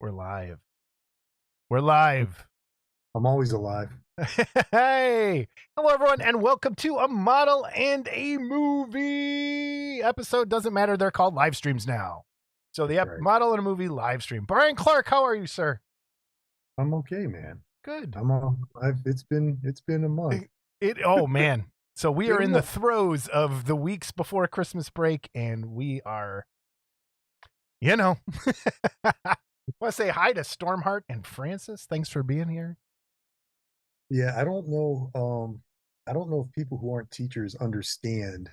We're live. We're live. I'm always alive. Hey, hello everyone, and welcome to A Model and a Movie episode. Doesn't matter, they're called live streams now. So the Right. Model and a Movie live stream. Brian Clark, how are you, sir? I'm okay, man. Good. It's been a month. Oh man. So we are Been a in the month. throes of the weeks before Christmas break, and we are, I want to say hi to Stormheart and Francis. Thanks for being here. Yeah, I don't know. I don't know if people who aren't teachers understand.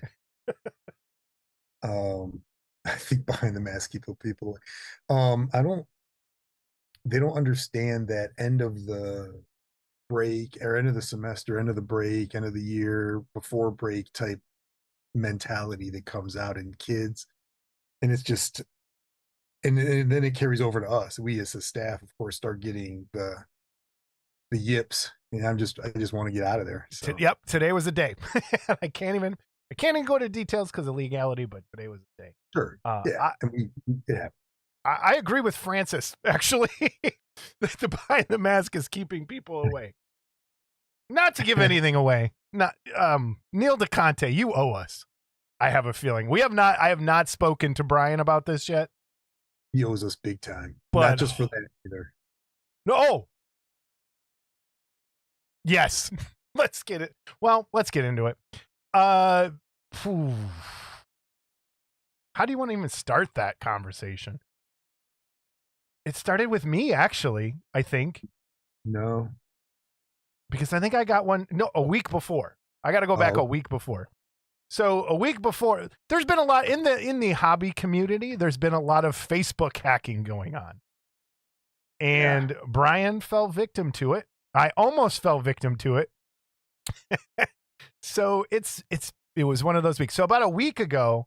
Um, I think behind the mask people. I don't. They don't understand that end of the break or end of the semester, end of the break, end of the year, before break type mentality that comes out in kids, and it's just. And then it carries over to us. We as a staff, of course, start getting the yips, and I just want to get out of there. So Yep, today was a day. I can't even go into details because of legality, but today was a day. sure, yeah, I, and it happened. I agree with Francis, actually. That the behind the mask is keeping people away. Not to give anything away. Not Neil DeConte, you owe us. I have a feeling. I have not spoken to Brian about this yet. He owes us big time, But not just for that either. no. Oh, yes. Let's get it. Well, let's get into it. Phew. How do you want to even start that conversation? It started with me, actually, I think, No, because I think I got one. No, a week before. I got to go back a week before. So a week before, there's been a lot in the hobby community. There's been a lot of Facebook hacking going on, and Brian fell victim to it. I almost fell victim to it. So it was one of those weeks. So about a week ago,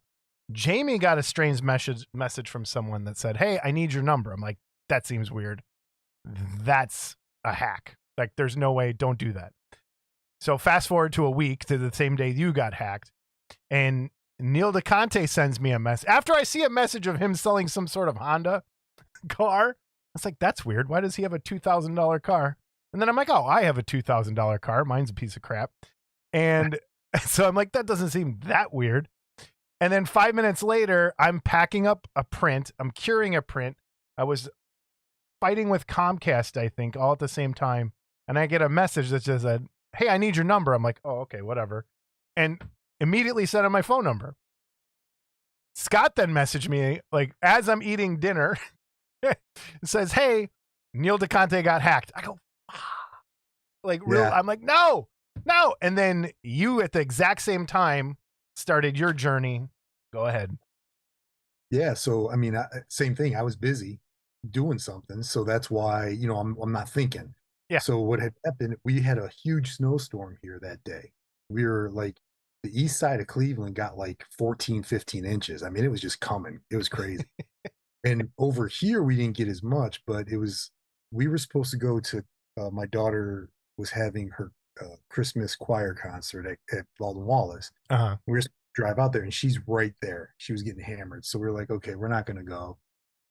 Jamie got a strange message from someone that said, "Hey, I need your number." I'm like, that seems weird. That's a hack. Like, there's no way. Don't do that. So fast forward to a week to the same day you got hacked, and Neil DeConte sends me a message after I see a message of him selling some sort of Honda car. I was like, that's weird. Why does he have a $2,000 car? And then I'm like, oh, I have a $2,000 car. Mine's a piece of crap. And so I'm like, that doesn't seem that weird. And then 5 minutes later, I'm packing up a print. I'm curing a print. I was fighting with Comcast, I think, all at the same time. And I get a message that just said, hey, I need your number. I'm like, oh, okay, whatever. And immediately sent him my phone number. Scott then messaged me, like, as I'm eating dinner, it says, hey, Neil DeConte got hacked. I go, like, real. I'm like, no. And then you at the exact same time started your journey. Go ahead. Yeah, so I mean, same thing. I was busy doing something, so that's why I'm not thinking. Yeah. So what had happened? We had a huge snowstorm here that day. We were like, the east side of Cleveland got like 14, 15 inches. I mean, it was just coming. It was crazy. And over here, we didn't get as much, but we were supposed to go to, my daughter was having her Christmas choir concert at Walden Wallace. Uh-huh. We were supposed to drive out there, and she's right there. She was getting hammered. So we are like, okay, we're not going to go.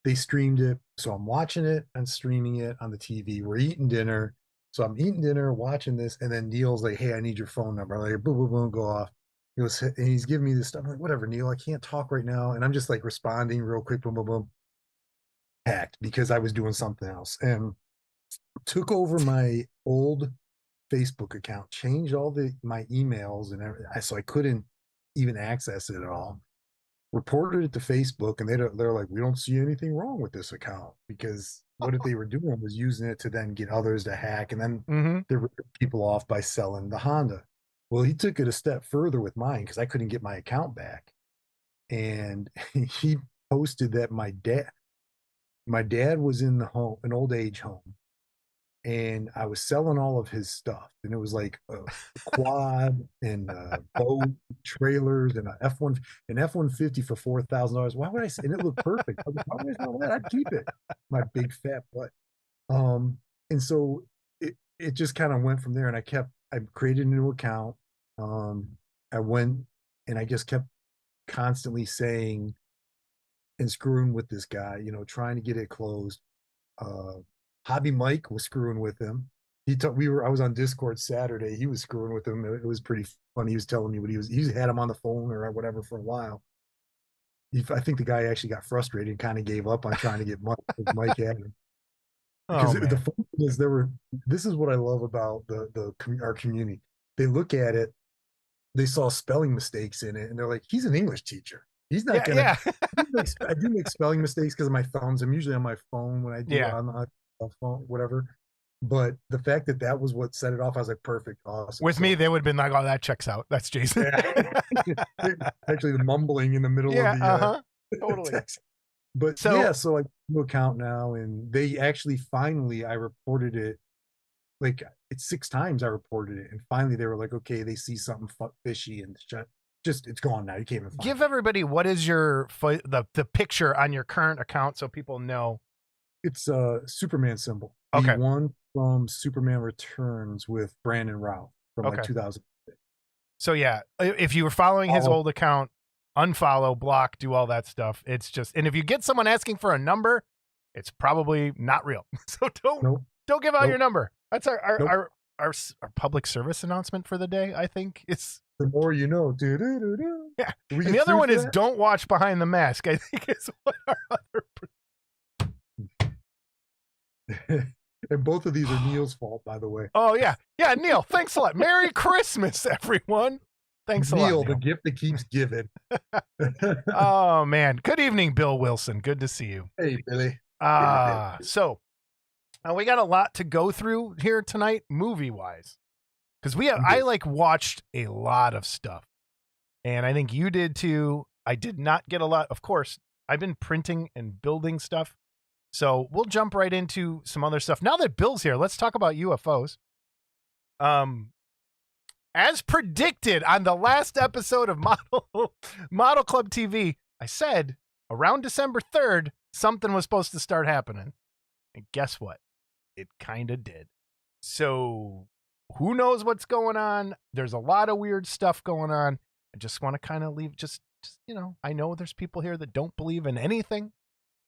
They streamed it. So I'm watching it and streaming it on the TV. We're eating dinner. So I'm eating dinner, watching this. And then Neil's like, hey, I need your phone number. I'm like, boom, boom, boom, go off. He goes, and he's giving me this stuff. I'm like, whatever, Neil, I can't talk right now. And I'm just like responding real quick, boom, boom, boom. Hacked because I was doing something else and took over my old Facebook account, changed all my emails and everything, so I couldn't even access it at all. Reported it to Facebook, and they're like, we don't see anything wrong with this account, because what if they were doing was using it to then get others to hack, and then they ripped people off by selling the Honda. Well, he took it a step further with mine because I couldn't get my account back, and he posted that my dad was in an old age home, and I was selling all of his stuff, and it was like a quad and boat trailers and an F-150 for $4,000. Why would I? And it looked perfect. I was like, why would I sell that? I'd keep it. My big fat butt. And so it just kind of went from there, and I created a new account. I went and I just kept constantly saying and screwing with this guy, trying to get it closed. Hobby Mike was screwing with him. I was on Discord Saturday. He was screwing with him. It was pretty funny. He was telling me what he had him on the phone or whatever for a while. I think the guy actually got frustrated and kind of gave up on trying to get Mike at him. Because Oh the man. fun thing is this is what I love about our community. They look at it, they saw spelling mistakes in it, and they're like, he's an English teacher. He's not Yeah, gonna. yeah. I do make spelling mistakes because of my thumbs. I'm usually on my phone when I do it Yeah. on the phone, whatever. But the fact that that was what set it off, I was like, perfect, awesome. With me, So they would have been like, "Oh, that checks out. That's Jason." yeah, actually, the mumbling in the middle of Yeah, the totally. text. But So yeah, so I do account now, and they actually finally I reported it. Like it's 6 times I reported it, and finally they were like, okay, they see something fishy, and just it's gone now. You can't even find give it. everybody what is the picture on your current account so people know. It's a Superman symbol, the Okay. one from Superman Returns with Brandon Routh from like Okay. 2000. So yeah, if you were following his Oh, old account, unfollow, block, do all that stuff. It's just, and if you get someone asking for a number, it's probably not real. So nope, don't give out your nope, number. That's nope. our public service announcement for the day. I think it's The more you know. Do, do, do, do. yeah. Did we And get the other sued one for is that? don't watch Behind the Mask. I think is what our other. And both of these are Neil's fault, by the way. Oh yeah, yeah. Neil, thanks a lot. Merry Christmas, everyone. Thanks a lot, Neil, the Neil. gift that keeps giving. Oh man, good evening, Bill Wilson. Good to see you. Hey, Billy. Billy. So we got a lot to go through here tonight, movie wise, because I like watched a lot of stuff, and I think you did too. I did not get a lot. Of course, I've been printing and building stuff, so we'll jump right into some other stuff. Now that Bill's here, let's talk about UFOs. As predicted on the last episode of Model Club TV, I said around December 3rd, something was supposed to start happening. And guess what? It kind of did. So who knows what's going on? There's a lot of weird stuff going on. I just want to kind of leave, just, I know there's people here that don't believe in anything.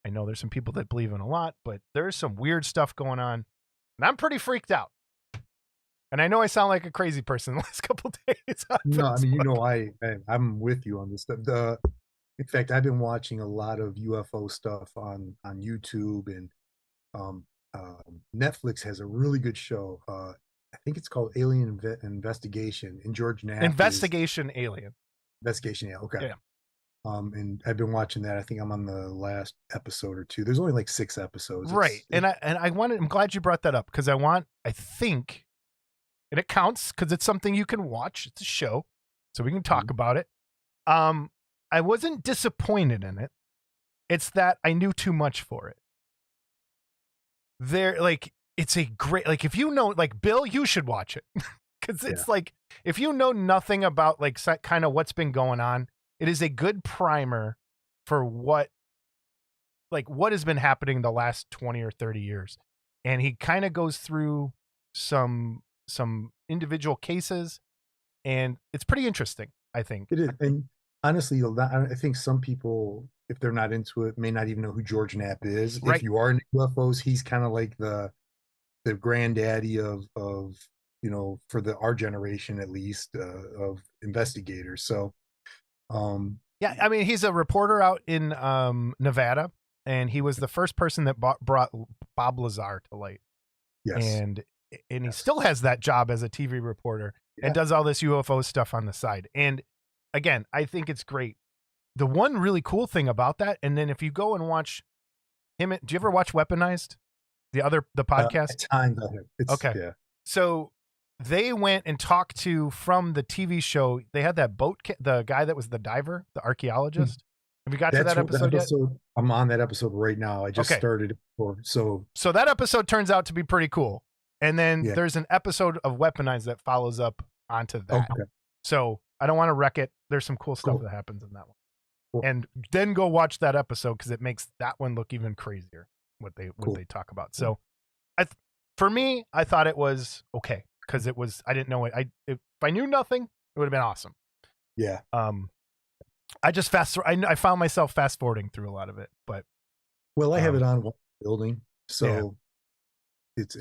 I know there's some people that believe in a lot, but there's some weird stuff going on. And I'm pretty freaked out. And I know I sound like a crazy person the last couple of days. No, I mean, I'm with you on this stuff. In fact, I've been watching a lot of UFO stuff on YouTube, and um, Netflix has a really good show. I think it's called Alien Investigation, and George Knapp is Investigation Alien. Investigation. Yeah, okay. Yeah. And I've been watching that. I think I'm on the last episode or two. There's only like 6 episodes. Right. I'm glad you brought that up because I think, and it counts because it's something you can watch. It's a show, so we can talk about it. I wasn't disappointed in it. It's that I knew too much for it. It's a great, if you know, Bill, you should watch it because it's if you know nothing about kind of what's been going on, it is a good primer for what has been happening the last 20 or 30 years. And he kind of goes through some individual cases, and it's pretty interesting, I think. It is. And honestly, I think some people, if they're not into it, may not even know who George Knapp is. Right. If you are into UFOs, he's kind of like the granddaddy of for our generation at least, of investigators. So yeah, I mean, he's a reporter out in Nevada, and he was the first person that brought Bob Lazar to light. yes. And he still has that job as a TV reporter and does all this UFO stuff on the side. And again, I think it's great. The one really cool thing about that, and then if you go and watch him, do you ever watch Weaponized? The podcast? At times I have. Okay. Yeah. So they went and talked to, from the TV show, they had that the guy that was the diver, the archaeologist. Have you got to that episode yet? I'm on that episode right now. I just started it before. So that episode turns out to be pretty cool. And then there's an episode of Weaponized that follows up onto that. Okay. So I don't want to wreck it. There's some cool stuff that happens in that one. Cool. And then go watch that episode because it makes that one look even crazier, what they talk about. So for me, I thought it was okay because I didn't know it. If I knew nothing, it would have been awesome. Yeah. I just I found myself fast forwarding through a lot of it, but I have it on one building, So it's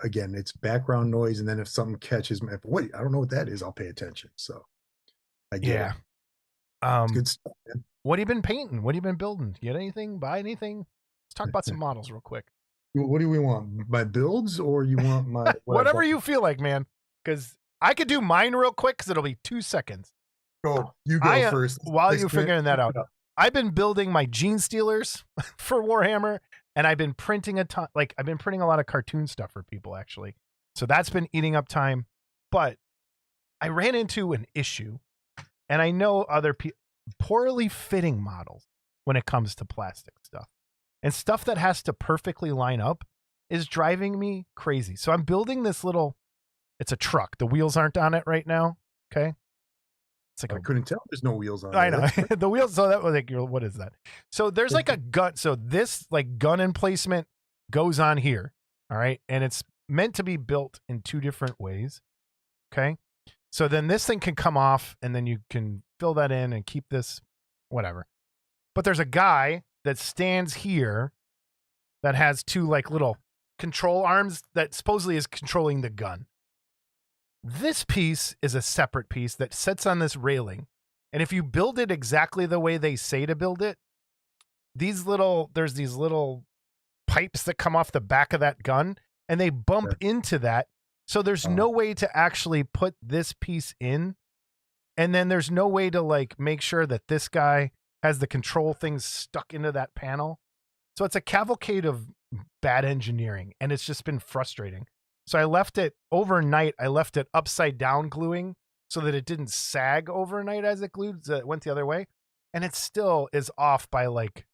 again, it's background noise, and then if something catches me, wait, I don't know what that is, I'll pay attention. So I get it. Yeah. It's good stuff, man. What have you been painting? What have you been building? Get anything? Buy anything? Let's talk about some models real quick. What do we want? My builds, or you want my whatever you feel like, man? Because I could do mine real quick because it'll be 2 seconds. Go, you go first. While you're figuring that out, I've been building my Gene Stealers for Warhammer, and I've been printing a ton. Like, I've been printing a lot of cartoon stuff for people, actually. So that's been eating up time. But I ran into an issue, and I know other people poorly fitting models when it comes to plastic stuff. And stuff that has to perfectly line up is driving me crazy. So I'm building this little, it's a truck. The wheels aren't on it right now. Okay. It's like I couldn't tell there's no wheels on it. I know. The wheels, so that was like, what is that? So there's like a gun. So this like gun emplacement goes on here. All right. And it's meant to be built in 2 different ways. Okay. So then this thing can come off, and then you can fill that in and keep this, whatever. But there's a guy that stands here that has 2 like little control arms that supposedly is controlling the gun. This piece is a separate piece that sits on this railing. And if you build it exactly the way they say to build it, there's these little pipes that come off the back of that gun, and they bump into that. So there's no way to actually put this piece in. And then there's no way to like make sure that this guy has the control things stuck into that panel. So it's a cavalcade of bad engineering, and it's just been frustrating. So I left it overnight. I left it upside down gluing so that it didn't sag overnight as it glued. So it went the other way. And it still is off by like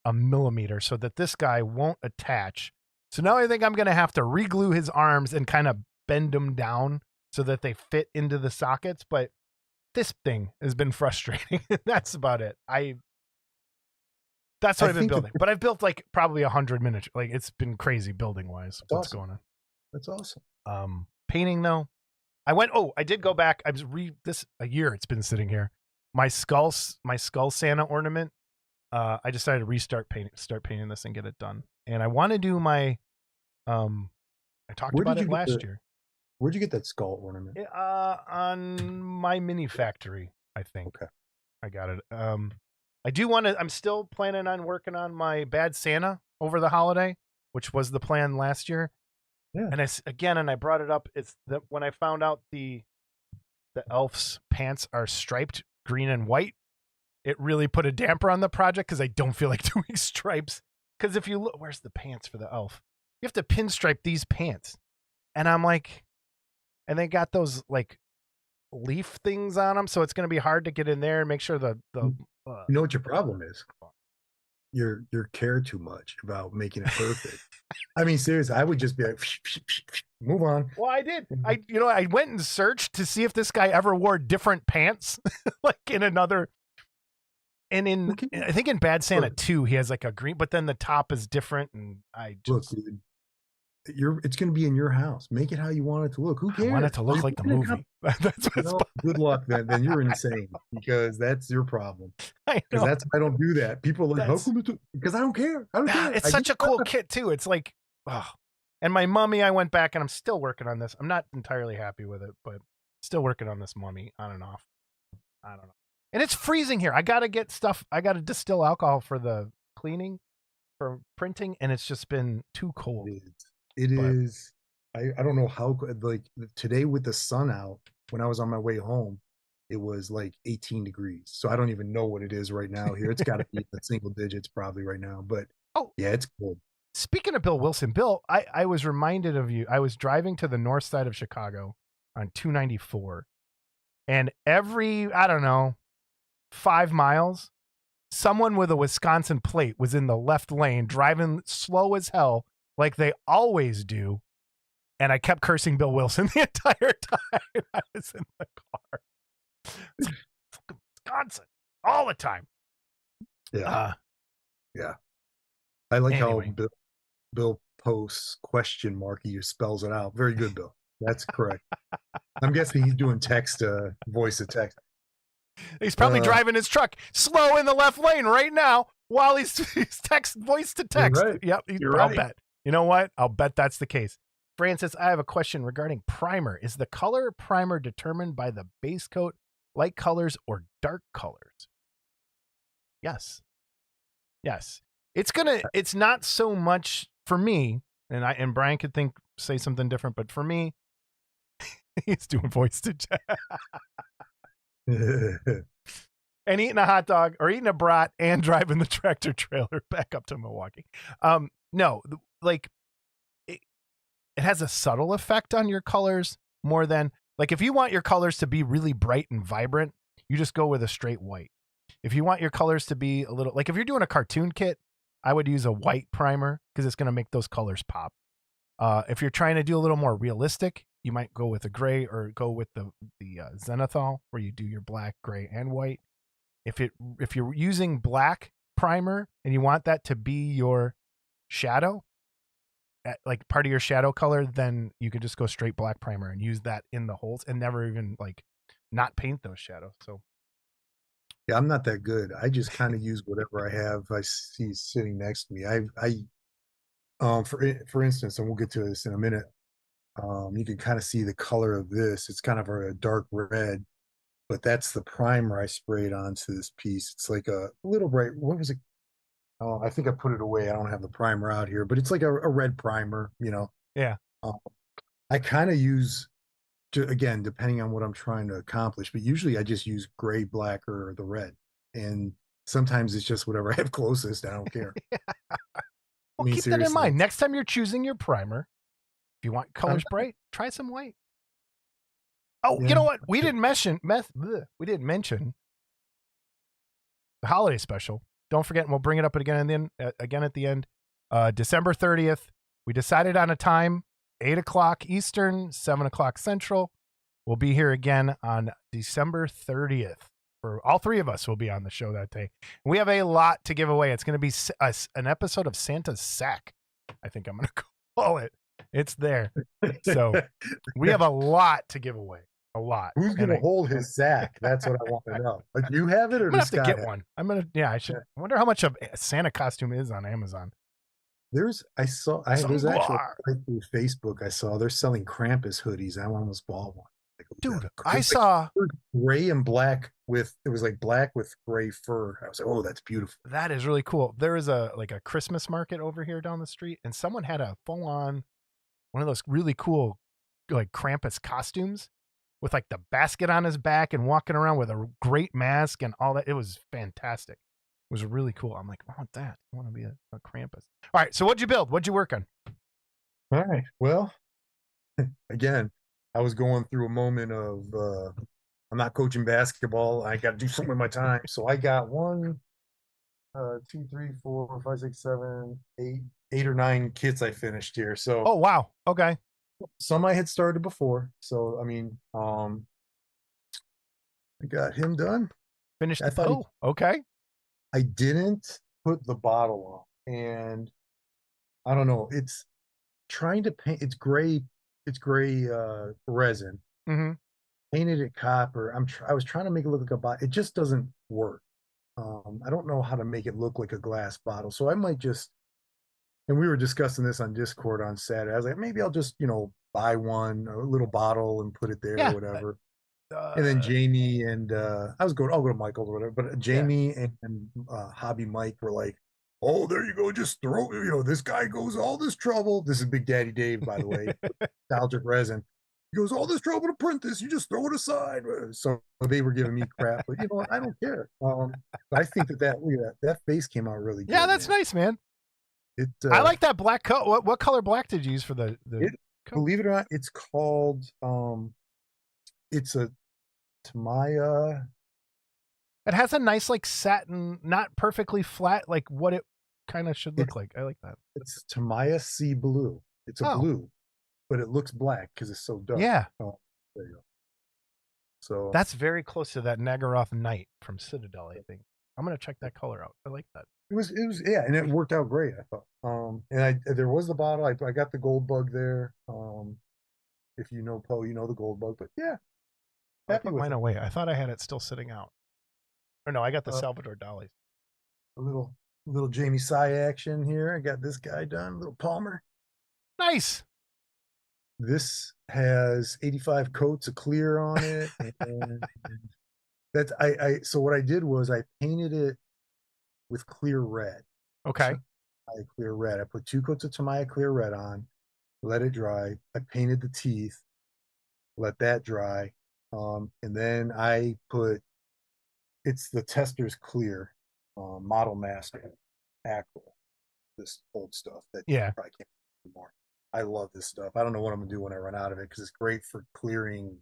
a millimeter so that this guy won't attach. So now I think I'm going to have to re-glue his arms and kind of bend them down so that they fit into the sockets. But this thing has been frustrating. That's about it. That's what I've been building. But I've built like probably 100 miniatures. Like, it's been crazy building wise. What's going on? That's awesome. Painting though, I did go back. I was this a year. It's been sitting here. My skull Santa ornament. I decided to start painting this and get it done. And I want to do my, I talked about it last year. Where'd you get that skull ornament? On my mini factory, I think. Okay. I got it. I'm still planning on working on my Bad Santa over the holiday, which was the plan last year. Yeah. And I brought it up. It's that when I found out the elf's pants are striped green and white, it really put a damper on the project because I don't feel like doing stripes. Because if you look, where's the pants for the elf? You have to pinstripe these pants. And I'm like, and they got those like leaf things on them, so it's going to be hard to get in there and make sure the you know what your problem is? You care too much about making it perfect. I mean, seriously, I would just be like, move on. Well, I did. I went and searched to see if this guy ever wore different pants, like in another. And I think in Bad Santa 2, he has like a green, but then the top is different. And I just look, dude, it's going to be in your house. Make it how you want it to look. Who cares? I want it to look like the movie. That's good luck. Then you're insane because that's your problem. Because I don't do that. People are like, how come because I don't care. I don't care. It's such a cool kit too. It's like, and my mummy, I went back and I'm still working on this. I'm not entirely happy with it, but still working on this mummy on and off. I don't know. And it's freezing here. I got to get stuff. I got to distill alcohol for the cleaning, for printing, and it's just been too cold. It is. I don't know how, like today with the sun out, when I was on my way home, it was like 18 degrees. So I don't even know what it is right now here. It's got to be in the single digits probably right now. But yeah, it's cold. Speaking of Bill Wilson, Bill, I was reminded of you. I was driving to the north side of Chicago on 294, and every, I don't know, 5 miles, someone with a Wisconsin plate was in the left lane driving slow as hell like they always do. And I kept cursing Bill Wilson the entire time I was in the car. Wisconsin all the time. Yeah. Yeah. I like how Bill posts question mark. He spells it out. Very good, Bill. That's correct. I'm guessing he's doing text, voice of text. He's probably driving his truck slow in the left lane right now. while he's text voice to You're text. right. Yep, You're I'll right. bet. You know what? I'll bet that's the case. Francis, I have a question regarding primer. Is the color primer determined by the base coat, light colors, or dark colors? Yes. Yes. It's not so much for me, and Brian could say something different, but for me, he's doing voice to text. And eating a hot dog or eating a brat and driving the tractor trailer back up to Milwaukee. No, like it has a subtle effect on your colors more than like if you want your colors to be really bright and vibrant, you just go with a straight white. If you want your colors to be a little like if you're doing a cartoon kit, I would use a white primer because it's going to make those colors pop. If you're trying to do a little more realistic, you might go with a gray or go with the Zenithal where you do your black, gray, and white. If you're using black primer and you want that to be your shadow, like part of your shadow color, then you could just go straight black primer and use that in the holes and never even like not paint those shadows. So Yeah, I'm not that good. I just kind of use whatever I have I see sitting next to me. For instance, and we'll get to this in a minute. You can kind of see the color of this. It's kind of a dark red, but that's the primer I sprayed onto this piece. It's like a little bright. What was it? Oh, I think I put it away. I don't have the primer out here, but it's like a red primer, you know. yeah. Um, I kind of use, again, depending on what I'm trying to accomplish, but usually I just use gray, black, or the red. And sometimes it's just whatever I have closest. I don't care. I Well, mean, keep that in seriously. mind. Next time you're choosing your primer, if you want colors bright, try some white. Oh, you Yeah. know what? We didn't mention we didn't mention the holiday special. Don't forget, and we'll bring it up again again at the end. December 30th. We decided on a time, 8 o'clock Eastern, 7 o'clock Central. We'll be here again on December 30th. For all three of us will be on the show that day. We have a lot to give away. It's going to be an episode of Santa's Sack. I think I'm going to call it. It's there. So we have a lot to give away. A lot. Who's going to hold his sack? That's what I want to know. Like, you have it, or I'm gonna does have to Scott get have one. I should. I wonder how much a Santa costume is on Amazon. There's actually Sunglar. right through Facebook. I saw they're selling Krampus hoodies. I almost bought one. Like, Dude, it I was like saw gray and black with it was like black with gray fur. I was like, oh, that's beautiful. that is really cool. There is a Christmas market over here down the street, and someone had a full on one of those really cool like Krampus costumes with like the basket on his back and walking around with a great mask and all that. It was fantastic. It was really cool. I'm like, I want that. I want to be a Krampus. All right. So what'd you build? What'd you work on? All right. Well, again, I was going through a moment of I'm not coaching basketball. I got to do something with my time. So I got one, two, three, four, five, six, seven, eight or nine kits I finished here. So Oh, wow. Okay. some I had started before. So I mean, I got him done. Finished. I thought Oh, okay. I didn't put the bottle on, and I don't know. It's trying to paint. It's gray resin. Mm-hmm. Painted it copper. I was trying to make it look like a bottle. It just doesn't work. I don't know how to make it look like a glass bottle. So I might just. And we were discussing this on Discord on Saturday. I was like, maybe I'll just buy one, a little bottle, and put it there or Yeah. whatever. And then Jamie and I'll go to Michael's or whatever. But Yeah. Jamie and Hobby Mike were like, "Oh, there you go, just throw. This guy goes all this trouble. This is Big Daddy Dave, by the way, nostalgic resin. He goes all this trouble to print this. You just throw it aside." So they were giving me crap, but you know what? I don't care. But I think that face came out really Yeah, good, that's man. nice, man. It I like that black coat. What color black did you use for the it coat? believe it or not, it's called it's a Tamaya. It has a nice like satin, not perfectly flat, like what it kind of should look like. I like that. It's Tamaya Sea Blue. It's a Oh, blue, but it looks black because it's so dark. yeah. Oh, there you go. So That's very close to that Nagaroth Knight from Citadel, I think. I'm gonna check that color out. I like that. it was yeah, and it worked out great. I thought. And there was the bottle. I got the gold bug there. If you know Poe, you know the gold bug. But yeah, I happy put with mine it. away. I thought I had it still sitting out. Or no, I got the Uh, Salvador Dali's. a little little Jamie Sy action here. I got this guy done, little Palmer. Nice. This has 85 coats of clear on it, and that's so what I did was I painted it with clear red. Okay. Tamaya clear red. I put 2 coats of Tamaya clear red on, let it dry. I painted the teeth, let that dry, and then I put it's the Tester's Clear Model Master Acryl. This old stuff that you Yeah. probably can't anymore. I love this stuff. I don't know what I'm gonna do when I run out of it because it's great for clearing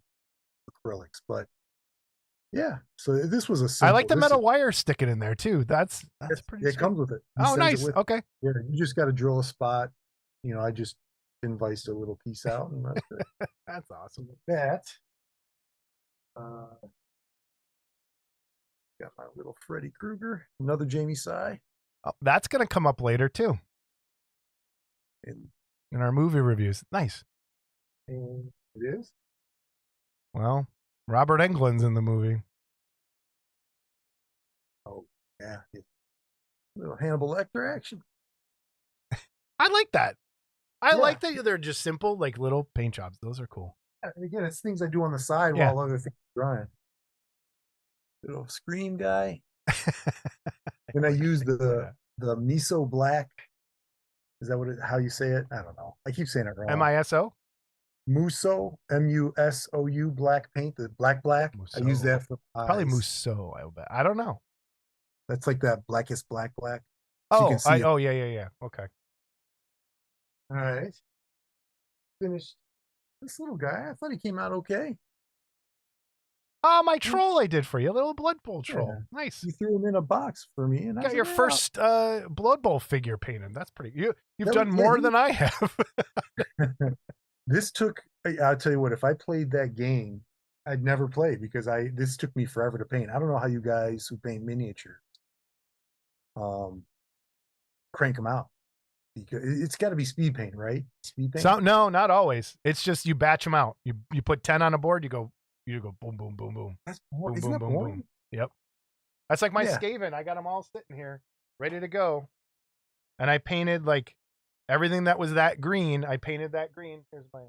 acrylics. But yeah, so this was a I like simple. the This metal wire sticking in there too. That's pretty it sweet. comes with it. He Oh, sends it nice. with. Okay. Yeah, you just got to drill a spot. I just invised a little piece out, and that's it. That's awesome. That uh, got my little Freddy Krueger, another Jamie Sy, Oh, that's going to come up later too and in our movie reviews. Nice. it is. Well, Robert Englund's in the movie. Oh yeah, little Hannibal Lecter action. I like that. I Yeah. like that they're just simple, like little paint jobs. Those are cool. And again, it's things I do on the side Yeah. while other things are drying. Little Scream guy. And I use the miso black. Is that how you say it? I don't know. I keep saying it wrong. MISO? Muso, MUSOU black paint, the black. Musso. I use that for probably eyes. Musso. I bet. I don't know. That's like that blackest black. So oh, you can see yeah. Okay. All right. Finished this little guy. I thought he came out okay. Oh, my troll I did for you. A little Blood Bowl troll. Yeah. Nice. You threw him in a box for me, and I got your first Blood Bowl figure painted. That's pretty. You've done more than I have. This took. I'll tell you what. If I played that game, I'd never play because this took me forever to paint. I don't know how you guys who paint miniatures, crank them out. Because it's got to be speed paint, right? Speed paint. No, not always. It's just you batch them out. You put 10 on a board. You go boom, boom, boom, boom. That's boom, isn't boom, that boom, boring? boom. Yep. That's like my Skaven. I got them all sitting here, ready to go. And I painted like everything that was that green. I painted that green. Here's my.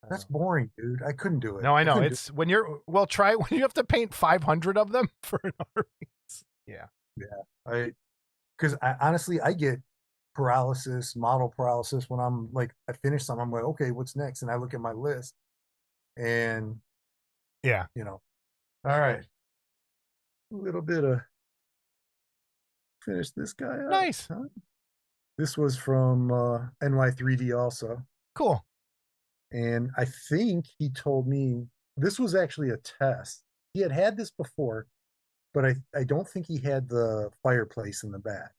That's boring, dude. I couldn't do it. No, I know. It's when you're try when you have to paint 500 of them for an army. Yeah. Yeah. Because honestly, I get model paralysis when I'm like, I finish something. I'm like, okay, what's next? And I look at my list and yeah, all right. A little bit of finish this guy up. Nice. Huh? This was from NY3D also. Cool. And I think he told me this was actually a test. He had this before, but I don't think he had the fireplace in the back.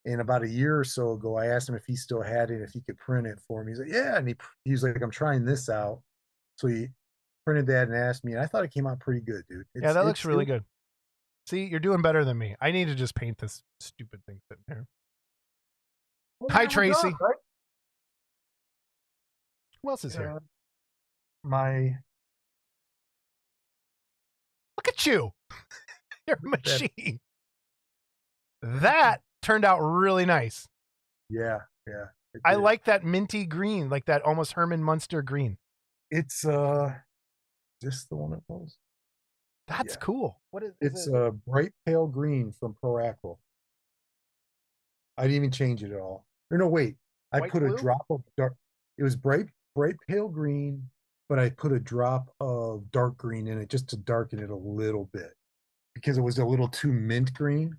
And about a year or so ago, I asked him if he still had it, if he could print it for me. He's like, yeah. And he was like, I'm trying this out. So he printed that and asked me. And I thought it came out pretty good, dude. Yeah, that looks really good. See, you're doing better than me. I need to just paint this stupid thing sitting here. Well, hi, Tracy. Done, right? Who else is here? Look at you. You're a machine. That turned out really nice. Yeah. I like that minty green, like that almost Herman Munster green. It's just the one it was. That's cool. What is it's a bright pale green from T.R.O.L.V. I didn't even change it at all. Or no, wait. I put a drop of dark. It was bright pale green, but I put a drop of dark green in it just to darken it a little bit because it was a little too mint green.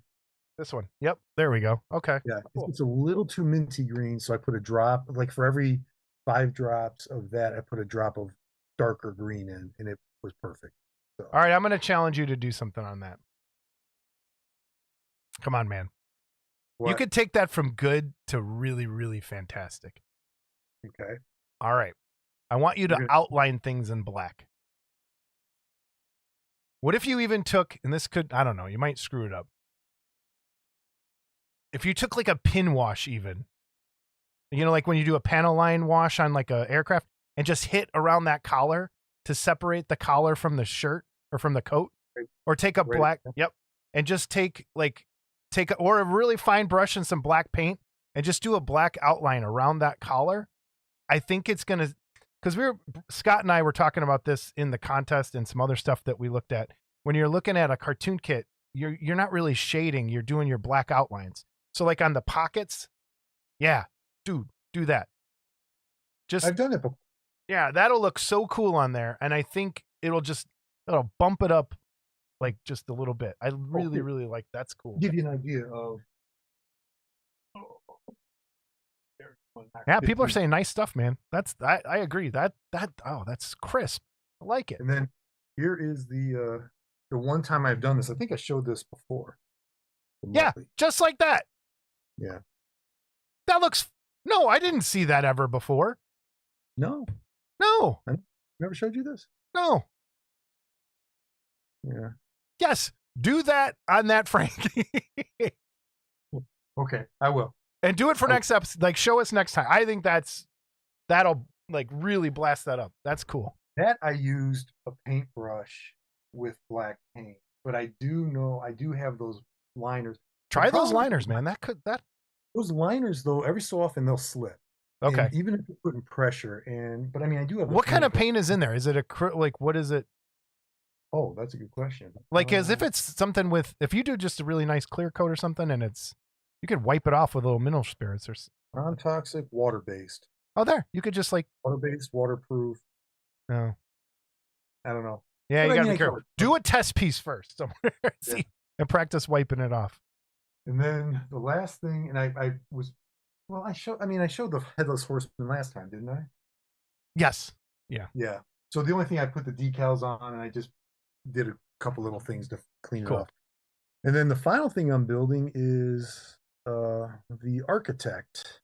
This one. Yep. There we go. Okay. Yeah. Cool. It's a little too minty green. So I put a drop, like for every 5 drops of that, I put a drop of darker green in, and it was perfect. So. All right. I'm going to challenge you to do something on that. Come on, man. What? You could take that from good to really, really fantastic. Okay. All right. I want you to outline things in black. What if you even took, and this could, I don't know, you might screw it up. If you took like a pin wash even, like when you do a panel line wash on like a aircraft and just hit around that collar to separate the collar from the shirt or from the coat, or take a black, and just take like or a really fine brush and some black paint and just do a black outline around that collar. I think it's going to, because Scott and I were talking about this in the contest and some other stuff that we looked at. When you're looking at a cartoon kit, you're not really shading, you're doing your black outlines. So like on the pockets, yeah, dude, do that. I've done it before. Yeah, that'll look so cool on there. And I think it'll bump it up like just a little bit. I really, really like that's cool. Give you an idea of. Yeah, people are saying nice stuff, man. I agree. That's crisp. I like it. And then here is the one time I've done this. I think I showed this before. Yeah, just like that. Yeah. That looks. No, I didn't see that ever before. No. No. I never showed you this? No. Yeah. Yes. Do that on that Frankie. Okay, I will. And do it for next episode. Like, show us next time. I think that'll like really blast that up. That's cool. That I used a paintbrush with black paint, but I do have those liners. Try those liners, man. Those liners though, every so often they'll slip. Okay. And even if you're putting pressure but I mean, I do have. What kind of paint is in there? Is it what is it? Oh, that's a good question. Like, as if it's something if you do just a really nice clear coat or something, and you could wipe it off with a little mineral spirits or non-toxic, water-based. Oh, there. You could just like water-based, waterproof. No. I don't know. Yeah, you gotta be careful. Do a test piece first somewhere. See, and practice wiping it off. And then the last thing, and I showed the headless horseman last time, didn't I? Yes. Yeah. Yeah. So the only thing I put the decals on, and I just did a couple little things to clean it off. And then the final thing I'm building is the Architect.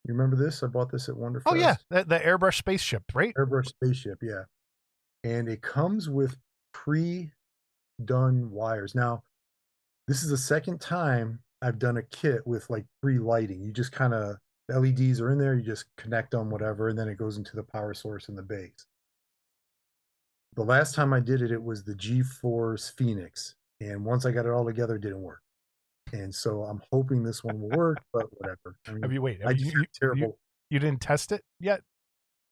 You remember this? I bought this at Wonderfest. Oh yeah, the airbrush spaceship, right? Airbrush spaceship, yeah. And it comes with pre-done wires. Now, this is the second time I've done a kit with like pre-lighting. You just kind of, the LEDs are in there, you just connect them, whatever, and then it goes into the power source in the base. The last time I did it, it was the GeForce Phoenix. And once I got it all together, it didn't work. And so I'm hoping this one will work, but whatever. I mean, terrible. You didn't test it yet?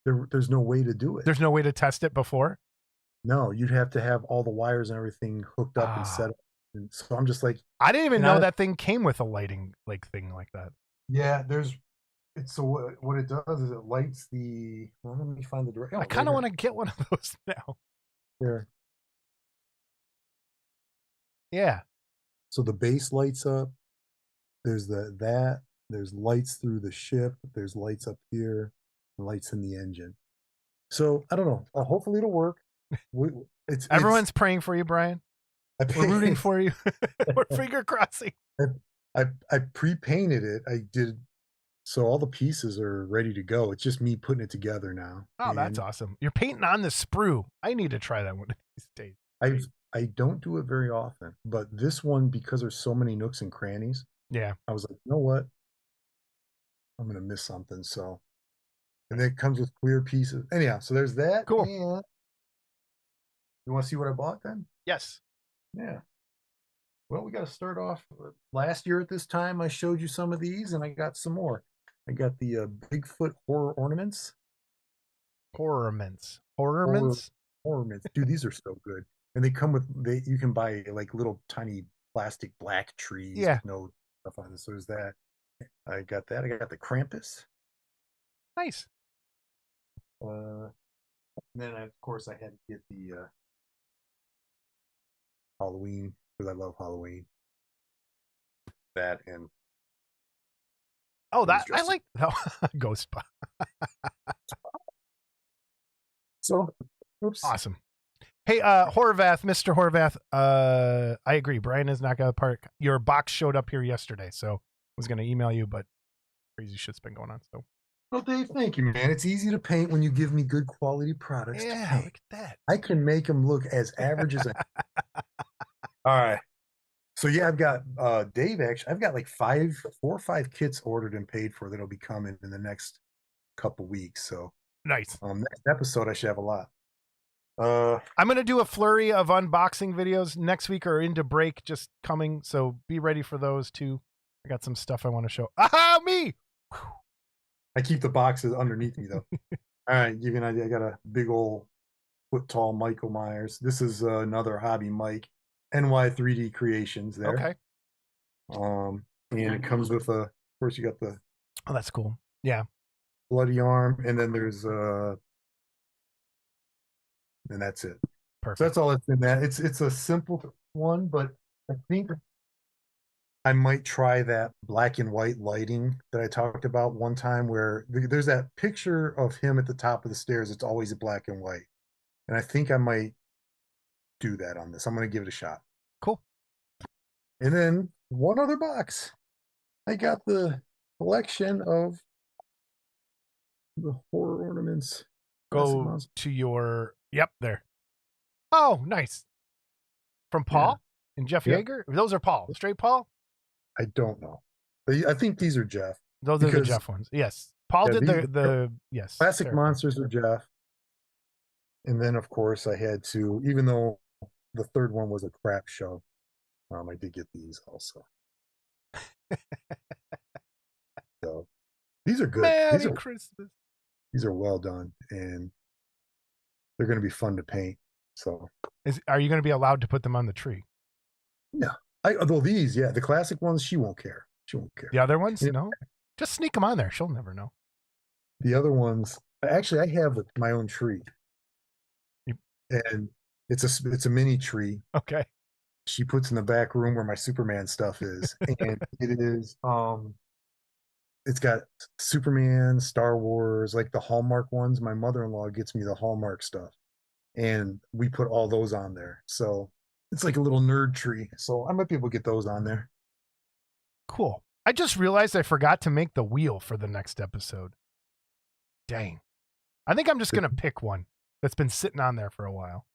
There's no way to do it. There's no way to test it before? No, you'd have to have all the wires and everything hooked up and set up. And so I'm just like, I didn't even know that thing came with a lighting thing like that. Yeah, so what it does is it lights the. Well, let me find the direct. I kind of want to get one of those now. There. Yeah. So the base lights up. There's there's lights through the ship. There's lights up here, and lights in the engine. So I don't know. Hopefully it'll work. Everyone's praying for you, Brian. We're rooting for you. We're finger crossing. I pre-painted it. I did. So all the pieces are ready to go. It's just me putting it together now. Oh, that's awesome. You're painting on the sprue. I need to try that one of these days. I don't do it very often, but this one, because there's so many nooks and crannies. Yeah. I was like, you know what? I'm going to miss something. So, and then it comes with clear pieces. Anyhow, so there's that. Cool. And you want to see what I bought then? Yes. Yeah. Well, we got to start off. Last year at this time, I showed you some of these, and I got some more. I got the Bigfoot horror ornaments. Ornaments. Dude, these are so good. And they come with, you can buy like little tiny plastic black trees with no stuff on it. So there's that. I got that. I got the Krampus. Nice. Then, of course, I had to get the Halloween, because I love Halloween. That and that I like Ghost Spot. So, oops. Awesome. Hey, Horvath, Mr. Horvath, I agree. Brian is not going to park. Your box showed up here yesterday, so I was going to email you, but crazy shit's been going on. So, well, Dave, thank you, man. It's easy to paint when you give me good quality products. Yeah, look at that. I can make them look as average as I. All right. So yeah, I've got Dave. Actually, I've got like 4 or 5 kits ordered and paid for that'll be coming in the next couple weeks. So nice. Next episode, I should have a lot. I'm going to do a flurry of unboxing videos next week or into break just coming. So be ready for those too. I got some stuff I want to show. Aha, me! I keep the boxes underneath me though. All right, give you an idea. I got a big old foot tall Michael Myers. This is another hobby Mike, NY3D Creations there. Okay. And it comes with of course, you got the Oh, that's cool. Yeah. bloody arm, and then there's and that's it. Perfect. So that's all that's in that. It's a simple one, but I think I might try that black and white lighting that I talked about one time, where there's that picture of him at the top of the stairs. It's always a black and white, and I think I might do that on this. I'm going to give it a shot. Cool. And then one other box. I got the collection of the horror ornaments. Go to your, yep, there. Oh, nice. From Paul and Jeff Yeager? Those are Paul. Straight Paul? I don't know. I think these are Jeff. Those are the Jeff ones. Yes. Paul did the yes. Classic Monsters of Jeff. And then, of course, I had to, even though the third one was a crap show, I did get these also. So these are good. Merry Christmas. These are well done, and they're going to be fun to paint. So, are you going to be allowed to put them on the tree? No. Although these, the classic ones, she won't care. She won't care. The other ones, no. Just sneak them on there. She'll never know. The other ones, actually, I have my own tree, and it's a mini tree. Okay. She puts in the back room where my Superman stuff is, and it is it's got Superman, Star Wars, like the Hallmark ones. My mother-in-law gets me the Hallmark stuff, and we put all those on there. So it's like a little nerd tree. So I might be able to get those on there. Cool. I just realized I forgot to make the wheel for the next episode. Dang. I think I'm just going to pick one that's been sitting on there for a while.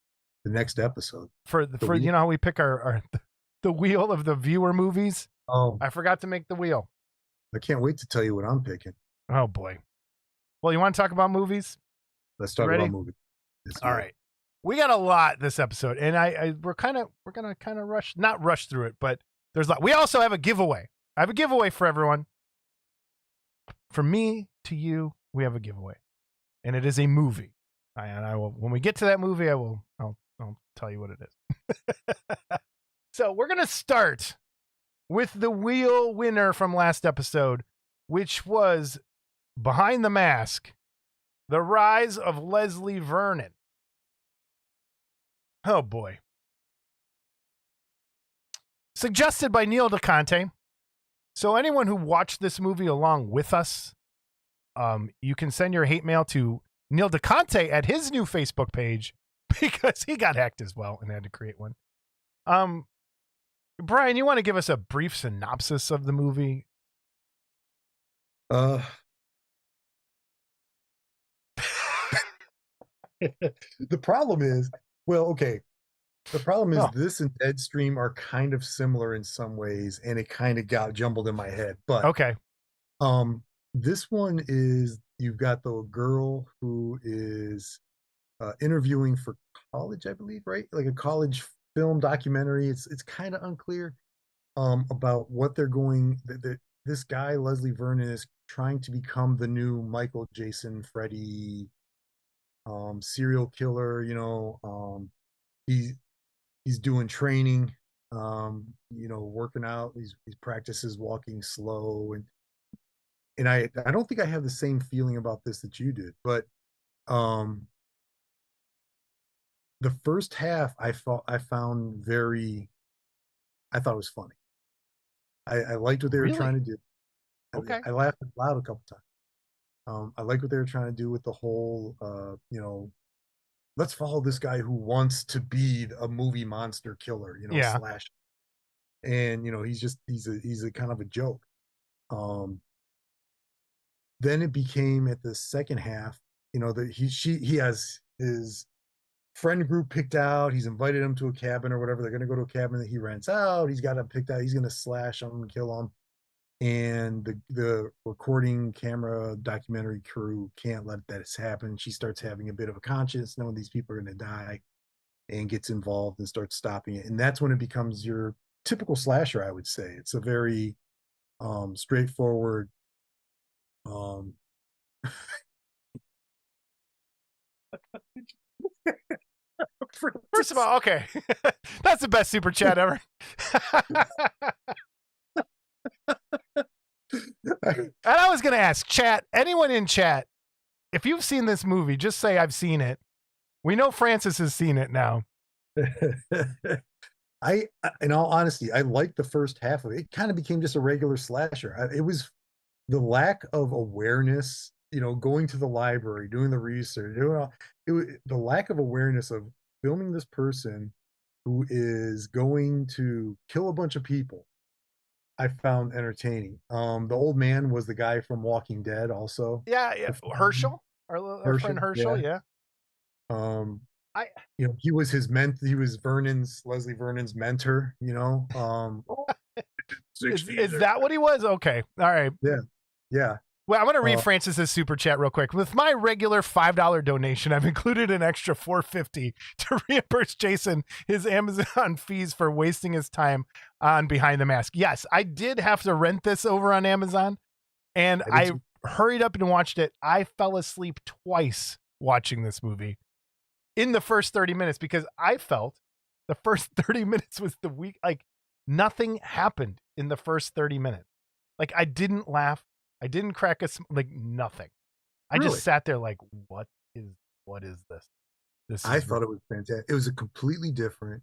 The next episode. For you know how we pick the wheel of the viewer movies? Oh. I forgot to make the wheel. I can't wait to tell you what I'm picking. Oh boy. Well, you want to talk about movies? Let's talk about movies. All right. We got a lot this episode, and we're gonna kind of not rush through it, but there's a lot. We also have a giveaway. I have a giveaway for everyone. From me to you, we have a giveaway, and it is a movie. And I will, when we get to that movie, I'll tell you what it is. So we're gonna start with the wheel winner from last episode, which was Behind the Mask, The Rise of Leslie Vernon. Oh boy. Suggested by Neil DeConte. So anyone who watched this movie along with us, you can send your hate mail to Neil DeConte at his new Facebook page, because he got hacked as well and had to create one. Brian, you want to give us a brief synopsis of the movie? The problem is, this and Deadstream are kind of similar in some ways, and it kind of got jumbled in my head. But okay, this one is, you've got the girl who is interviewing for college, I believe, right? Like a college film documentary. It's kind of unclear about what they're going. This guy Leslie Vernon is trying to become the new Michael, Jason, Freddy, serial killer. He's doing training, working out. He practices walking slow, and I don't think I have the same feeling about this that you did, but the first half I thought it was funny. I liked what they were trying to do. Okay. I laughed loud a couple times. I liked what they were trying to do with the whole, let's follow this guy who wants to be a movie monster killer, slash. And he's a kind of a joke. Then it became, at the second half, he has his friend group picked out. He's invited them to a cabin or whatever. They're going to go to a cabin that he rents out. He's got them picked out. He's going to slash them and kill them. and the recording camera documentary crew can't let that happen. She starts having a bit of a conscience, knowing these people are going to die, and gets involved and starts stopping it. And that's when it becomes your typical slasher, I would say. It's a very straightforward. Um, First of all, okay. That's the best super chat ever. And I was going to ask chat, anyone in chat, if you've seen this movie, just say I've seen it. We know Francis has seen it now. In all honesty, I liked the first half of it. It kind of became just a regular slasher. It was the lack of awareness, going to the library, doing the research, the lack of awareness of filming this person who is going to kill a bunch of people. I found entertaining. The old man was the guy from Walking Dead, also. Yeah. Herschel, our friend Herschel, yeah. Um, I he was he was Leslie Vernon's mentor, is that what he was? Okay. All right. Yeah. Well, I'm going to read Francis's super chat real quick. With my regular $5 donation, I've included an extra $4.50 to reimburse Jason his Amazon fees for wasting his time on Behind the Mask. Yes, I did have to rent this over on Amazon, and I hurried up and watched it. I fell asleep twice watching this movie in the first 30 minutes because I felt the first 30 minutes was the week. Like, nothing happened in the first 30 minutes. Like, I didn't laugh. I didn't crack like nothing. I just sat there like, what is this? I thought it was fantastic. It was a completely different,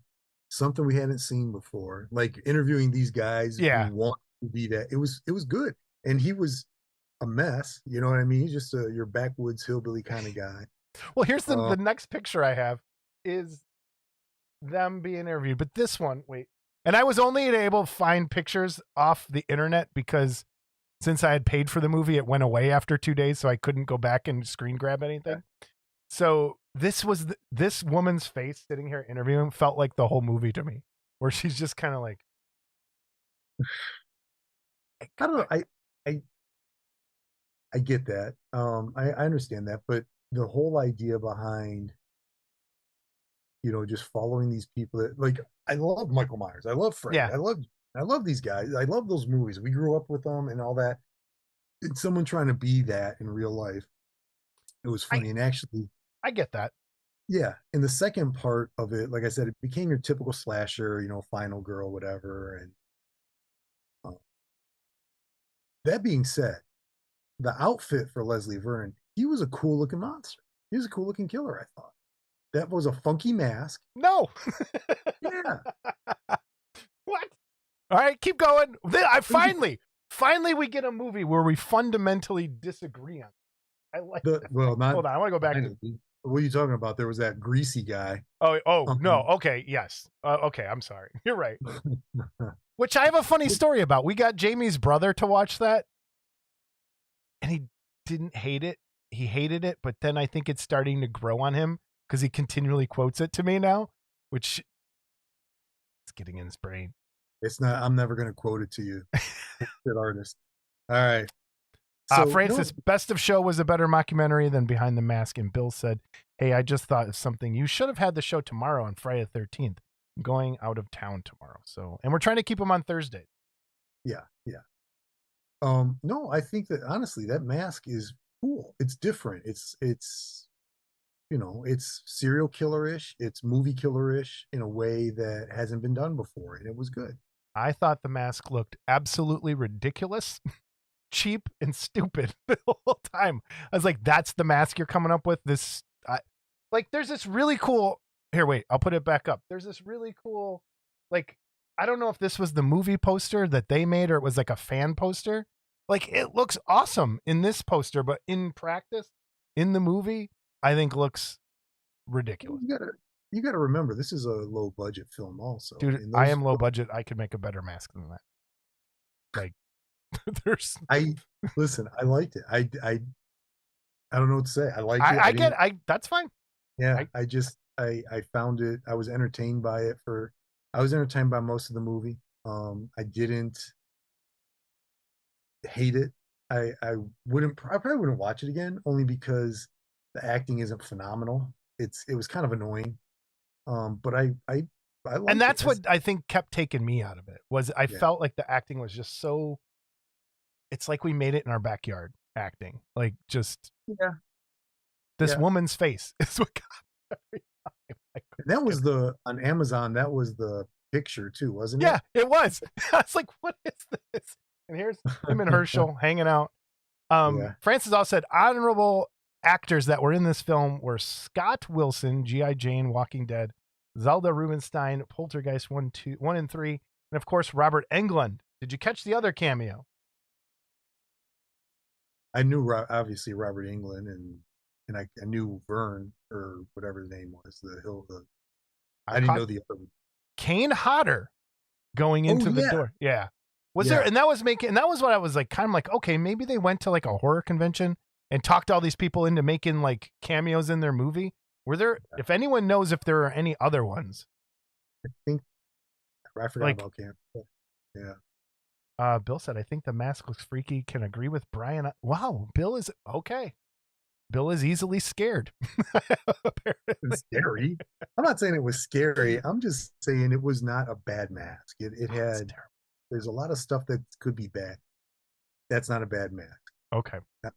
something we hadn't seen before. Like interviewing these guys who want to be that. It was good, and he was a mess. You know what I mean? He's just your backwoods hillbilly kind of guy. Well, here's the next picture I have is them being interviewed, but this one, wait, and I was only able to find pictures off the internet because since I had paid for the movie, it went away after 2 days, so I couldn't go back and screen grab anything. So this was this woman's face sitting here interviewing felt like the whole movie to me, where she's just kind of like, I don't know. I get that. I understand that, but the whole idea behind, just following these people that like, I love Michael Myers. I love Freddy. Yeah. I love these guys. I love those movies. We grew up with them and all that. It's someone trying to be that in real life. It was funny. And actually, I get that. Yeah. In the second part of it, like I said, it became your typical slasher, final girl, whatever. And that being said, the outfit for Leslie Vernon, he was a cool looking monster. He was a cool looking killer, I thought. That was a funky mask. No. Yeah. What? All right, keep going. I finally we get a movie where we fundamentally disagree on. I like that. Well, not. Hold on, I want to go back. What are you talking about? There was that greasy guy. Oh, no. Okay, yes. Okay, I'm sorry. You're right. Which I have a funny story about. We got Jamie's brother to watch that, and he didn't hate it. He hated it, but then I think it's starting to grow on him because he continually quotes it to me now, which is getting in his brain. It's not. I'm never going to quote it to you. Good artist. All right. So, Francis, Best of Show was a better mockumentary than Behind the Mask. And Bill said, hey, I just thought of something. You should have had the show tomorrow on Friday the 13th. I'm going out of town tomorrow. And we're trying to keep them on Thursday. Yeah. No, I think that honestly, that mask is cool. It's different. It's serial killer-ish. It's movie killer-ish in a way that hasn't been done before. And it was good. I thought the mask looked absolutely ridiculous. Cheap and stupid the whole time. I was like, that's the mask you're coming up with? There's this really cool, here, wait, I'll put it back up. There's this really cool, like, I don't know if this was the movie poster that they made or it was like a fan poster. Like, it looks awesome in this poster, but in practice, in the movie, I think looks ridiculous. You gotta remember, this is a low budget film also. Dude, I am low budget. I could make a better mask than that. Like, listen, I liked it. I don't know what to say. I liked it. That's fine. Yeah. I found it. I was entertained by it I was entertained by most of the movie. I didn't hate it. I wouldn't. I probably wouldn't watch it again, only because the acting isn't phenomenal. It was kind of annoying. But I And liked it. that's what I think kept taking me out of it. Was I Yeah, felt like the acting was just so. It's like we made it in our backyard acting. Like just yeah, this yeah. woman's face is what got me every time. I And that couldn't was the on Amazon. That was the picture too, wasn't it? Yeah, it was. I was like, what is this? And here's him and Herschel hanging out. Yeah, Francis also said honorable actors that were in this film were Scott Wilson, G.I. Jane, Walking Dead, Zelda Rubinstein, Poltergeist 1 and 3, and of course Robert Englund. Did you catch the other cameo? I knew obviously Robert England and I knew Vern or whatever his name was. The hill. I I didn't caught know the other one. Kane Hodder going Oh into the yeah, door. Yeah. Was there, yeah. and that was making, and that was what I was like, kind of like, okay, maybe they went to like a horror convention and talked all these people into making like cameos in their movie. Were there, if anyone knows if there are any other ones, I think I forgot like, about Camp. Yeah, Bill said, I think the mask looks freaky. Can agree with Brian. Wow. Bill is okay. Bill is easily scared. it's Apparently. scary. I'm not saying it was scary. I'm just saying it was not a bad mask. It Oh, it's had. terrible. There's a lot of stuff that could be bad. That's not a bad mask. Okay. If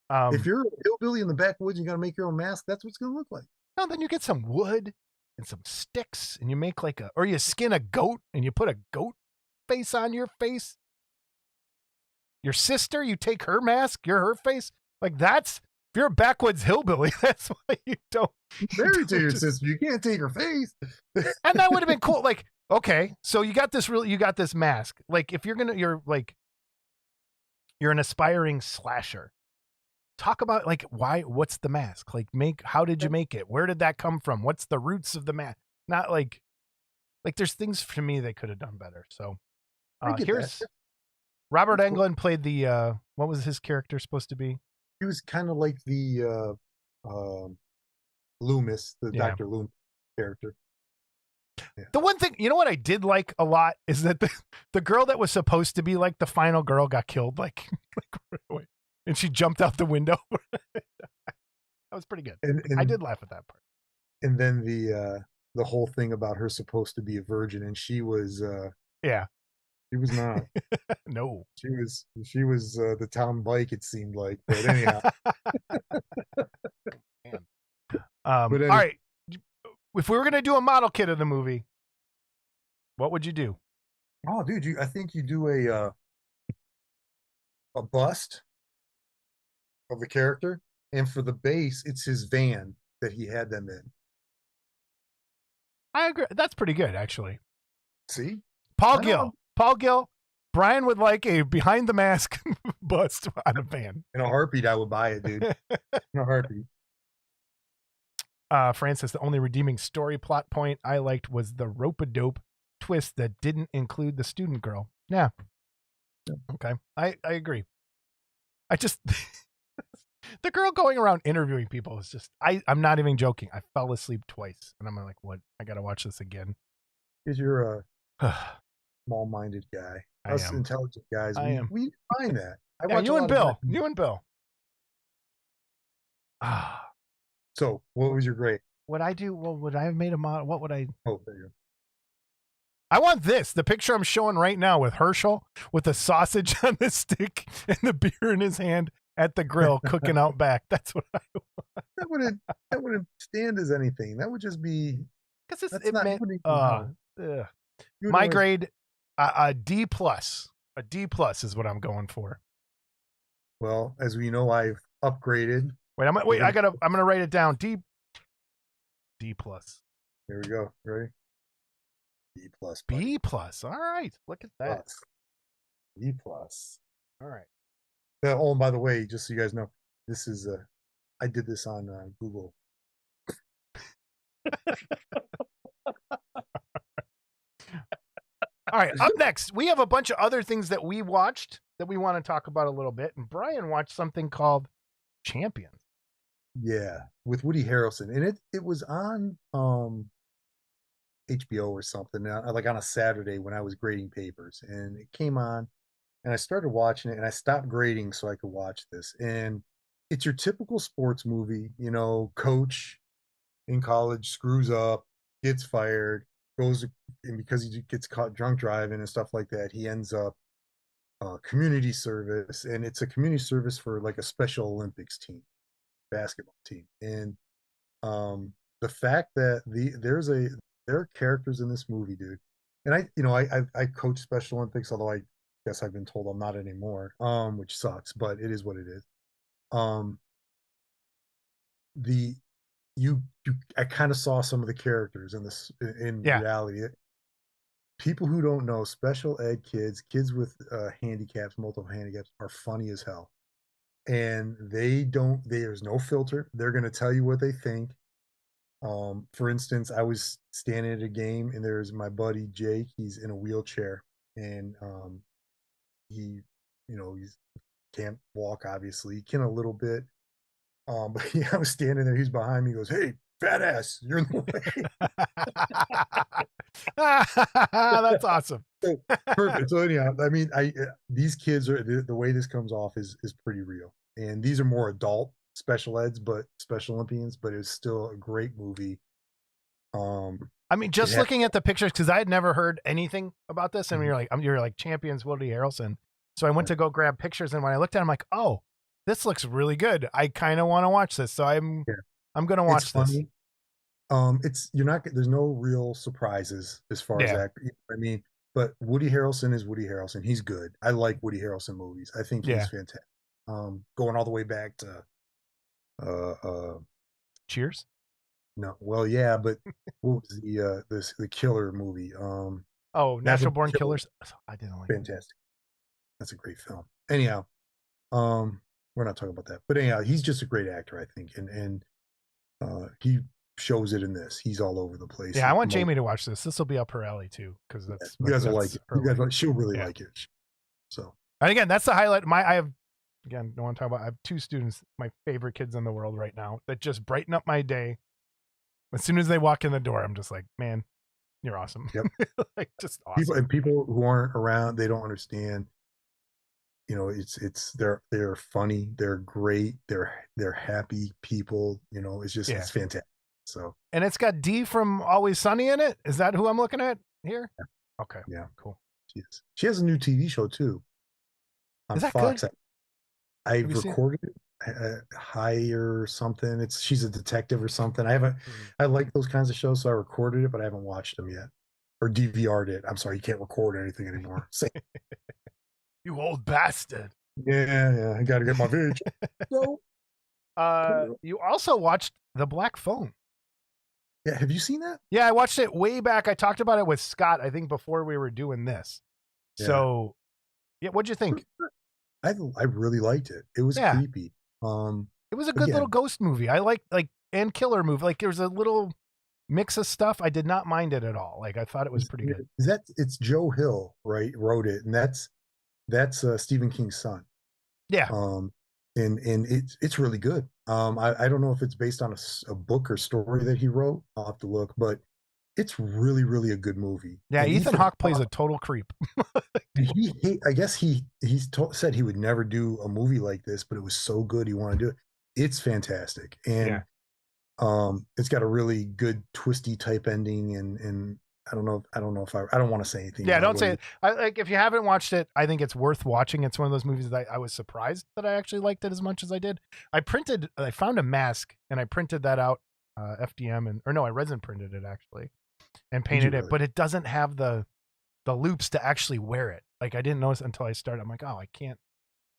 Um, you're a hillbilly in the backwoods, you got to make your own mask. That's what it's going to look like. no, then you get some wood and some sticks and you make like or you skin a goat and you put a goat face on your face. Your sister, you take her mask, you're her face. Like if you're a backwoods hillbilly, that's why you don't. Married to your just, sister, you can't take her face. and that would have been cool. Like, okay, so you got this mask. Like, if you're an aspiring slasher. Talk about like what's the mask? Like how did you make it? Where did that come from? What's the roots of the mask? Not like there's things to me they could have done better. So I get that. here's Robert That's cool. Englund played the what was his character supposed to be? He was kind of like the Loomis, the Yeah. Dr. Loomis character. Yeah. The one thing, you know what I did like a lot is that the girl that was supposed to be like the final girl got killed like right away. And she jumped out the window. That was pretty good. I did laugh at that part. And then the whole thing about her supposed to be a virgin and Yeah. she was not. No. She was the town bike, it seemed like. But anyhow. Man. But All right. If we were gonna do a model kit of the movie, what would you do? Oh, dude, I think you do a bust of the character, and for the base, it's his van that he had them in. I agree. That's pretty good, actually. See, Paul I Gill. know. Paul Gill. Brian would like a behind the mask bust on a van. In a heartbeat, I would buy it, dude. In a heartbeat. Francis, the only redeeming story plot point I liked was the rope-a-dope twist that didn't include the student girl. Yeah. Okay. I agree. I just the girl going around interviewing people is just I'm not even joking. I fell asleep twice and I'm like, what? I gotta watch this again. Because you're a I small-minded guy. Us am. intelligent guys, we find that. I Yeah, watch you a and lot of Bill. documentaries. You and Bill. Ah. So, what was your grade? Would I do? Well, would I have made a model? What would I? Oh, there you go. I want this. The picture I'm showing right now with Herschel with the sausage on the stick and the beer in his hand at the grill cooking out back. That's what I want. That wouldn't stand as anything. That would just be Because that's it not meant wouldn't even count. You would my always- grade a D plus. A D plus is what I'm going for. Well, as we know, I've upgraded. Wait, I'm gonna write it down. D plus. There we go. Ready? B plus. B plus. All right. Look at that. Plus. B plus. All right. Oh, and by the way, just so you guys know, this is I did this on Google. All right, up next, we have a bunch of other things that we watched that we want to talk about a little bit. And Brian watched something called Champions. Yeah, with Woody Harrelson, and it was on HBO or something, like on a Saturday when I was grading papers, and it came on, and I started watching it, and I stopped grading so I could watch this. And it's your typical sports movie, you know, coach in college screws up, gets fired, goes and because he gets caught drunk driving and stuff like that, he ends up community service, and it's a community service for like a Special Olympics team, basketball team. And the fact that there are characters in this movie, dude. And I coach Special Olympics, although I guess I've been told I'm not anymore, which sucks, but it is what it is. Um, the you I kind of saw some of the characters in this in Yeah. reality. People who don't know, special ed kids with handicaps, multiple handicaps, are funny as hell, and they don't. There's no filter. They're gonna tell you what they think. For instance, I was standing at a game, and there's my buddy Jake. He's in a wheelchair, and he, he's can't walk. Obviously, he can a little bit. But yeah, I was standing there. He's behind me. He goes, "Hey, fat ass, you're in the way." That's awesome. So, perfect. So anyhow, I mean, these kids are the way this comes off is pretty real, and these are more adult special eds, but Special Olympians, but it's still a great movie. I mean, It just had, looking at the pictures, because I had never heard anything about this, and Mhm. you're like champions Woody Harrelson. So I went to go grab pictures, and when I looked at it, I'm like, oh, this looks really good. I kind of want to watch this, so Yeah, I'm gonna it's watch this. funny. It's you're not there's no real surprises as far as Yeah, that. I mean, but Woody Harrelson is Woody Harrelson. He's good. I like Woody Harrelson movies. I think he's yeah. fantastic. Going all the way back to uh uh Cheers. no, well, yeah, but what was the killer movie? Oh, Natural Natural Born Killer, Killers. I didn't like that. fantastic. That's a great film. Anyhow, um, we're not talking about that. But anyhow, he's just a great actor, I think, and he shows it in this. He's all over the place. Yeah, I He want promotes. Jamie to watch this. This will be up her alley too, because Yeah, you guys will like that's it. her lane. She'll really Yeah. like it. So And again, that's the highlight. I have, again, don't want to talk about. I have two students, my favorite kids in the world right now, that just brighten up my day. As soon as they walk in the door, I'm just like, man, you're awesome. yep. Like, just People awesome. and people who aren't around, they don't understand. They're funny, they're great, they're happy people. Yeah. It's fantastic. So And it's got Dee from Always Sunny in it. Is that who I'm looking at here? yeah, Okay, yeah, cool. she has a new TV show too on Is that good? Fox. Have I've you seen? recorded it, High or something. She's a detective or something. I haven't. Mm. I like those kinds of shows, so I recorded it, but I haven't watched them yet or DVR'd it. I'm sorry, you can't record anything anymore. You old bastard. Yeah, I got to get my VH. No, You also watched The Black Phone. yeah. Have you seen that? Yeah, I watched it way back. I talked about it with Scott, I think, before we were doing this. Yeah, So, yeah, what'd you think? I really liked it. It was Yeah, creepy. it was a good little Again, ghost movie. I like and killer movie. Like there was a little mix of stuff. I did not mind it at all. Like I thought it was pretty good. it's Joe Hill, right? Wrote it, and that's Stephen King's son. Yeah, Um, and it's really good. I don't know if it's based on a book or story that he wrote. I'll have to look, but it's really, really a good movie. yeah. And Ethan Ethan Hawke plays a Hawke, total creep. I guess said he would never do a movie like this, but it was so good he wanted to do it. It's fantastic, Yeah, and it's got a really good twisty type ending, and I don't know if I don't want to say anything yeah. about Don't what say he. it. I like if you haven't watched it. I think it's worth watching. It's one of those movies that I was surprised that I actually liked it as much as I did. I found a mask and I printed that out, FDM or no, I resin printed it actually and Did you painted it, really? but it doesn't have the loops to actually wear it. Like I didn't notice until I started. I'm like, oh, I can't.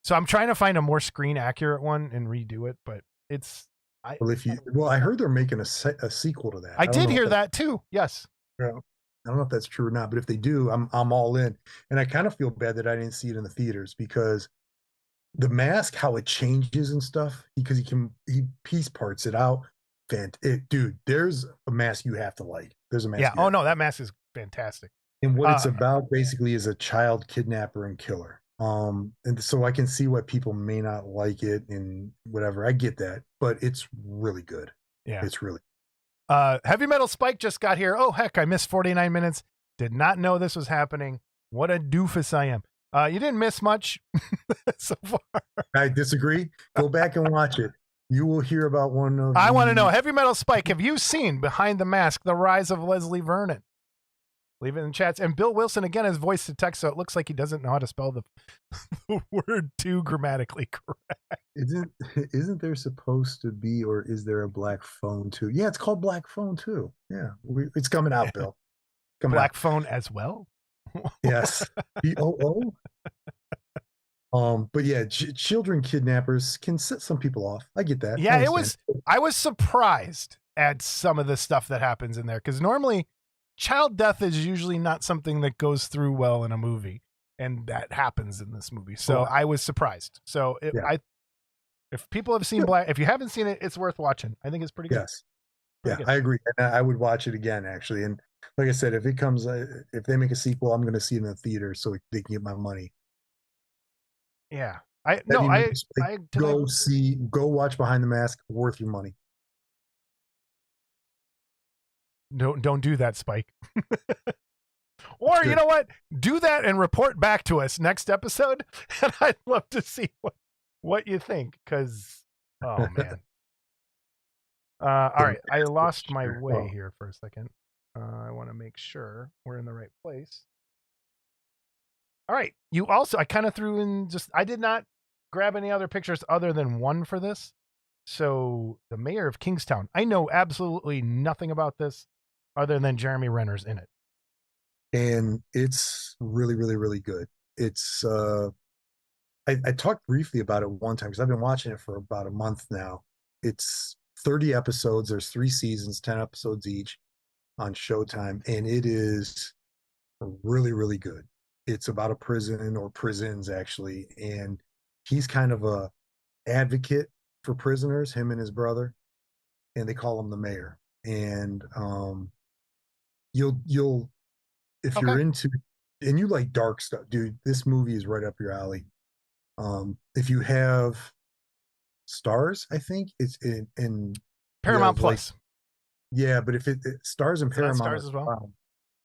So I'm trying to find a more screen accurate one and redo it, but it's I Well, I heard they're making a sequel to that. I I don't did know if hear that's that too. Yes. true. I don't know if that's true or not, but if they do, I'm all in. And I kind of feel bad that I didn't see it in the theaters because the mask, how it changes and stuff, because he piece parts it out. Dude, there's a mask you have to like. There's a Yeah. mask you Oh have to no, like. that mask is fantastic. And what Uh it's about basically is a child kidnapper and killer. And so I can see why people may not like it and whatever. I get that, but it's really good. yeah. It's really Heavy Metal Spike just got here. Oh heck, I missed 49 minutes. Did not know this was happening. What a doofus I am. You didn't miss much so far. I disagree. Go back and watch it. You will hear about one of I want to know, Heavy Metal Spike, have you seen Behind the Mask, The Rise of Leslie Vernon? Leave it in the chats. And Bill Wilson, again, has voice to text, so it looks like he doesn't know how to spell the word too grammatically correct. Isn't there supposed to be, or is there a Black Phone 2? Yeah, it's called Black Phone 2. Yeah, it's coming out, Bill. Black Phone as well? Yes. BOO? But yeah, children kidnappers can set some people off. I get that. Yeah, I was surprised at some of the stuff that happens in there, because normally child death is usually not something that goes through well in a movie, and that happens in this movie. So I was surprised. So if people have seen if you haven't seen it, it's worth watching. I think it's pretty good. Yes. Pretty good. I agree. And I would watch it again, actually. And like I said, if it comes, if they make a sequel, I'm going to see it in the theater so they can get my money. Yeah. Go watch Behind the Mask. Worth your money. Don't do that, Spike. Or you know what? Do that and report back to us next episode. And I'd love to see what you think. Because, oh man. All right. I lost my way here for a second. I want to make sure we're in the right place. All right. You also, I kind of threw in I did not grab any other pictures other than one for this. So the mayor of Kingstown, I know absolutely nothing about this other than Jeremy Renner's in it. And it's really, really, really good. It's, I talked briefly about it one time because I've been watching it for about a month now. It's 30 episodes. There's 3 seasons, 10 episodes each on Showtime. And it is really, really good. It's about a prison, or prisons actually. And he's kind of a advocate for prisoners, him and his brother. And they call him the mayor. And you'll if you're into, and you like dark stuff, dude, this movie is right up your alley. If you have Stars, I think it's in Paramount Plus. Yeah, but if it Stars and Paramount Stars as well.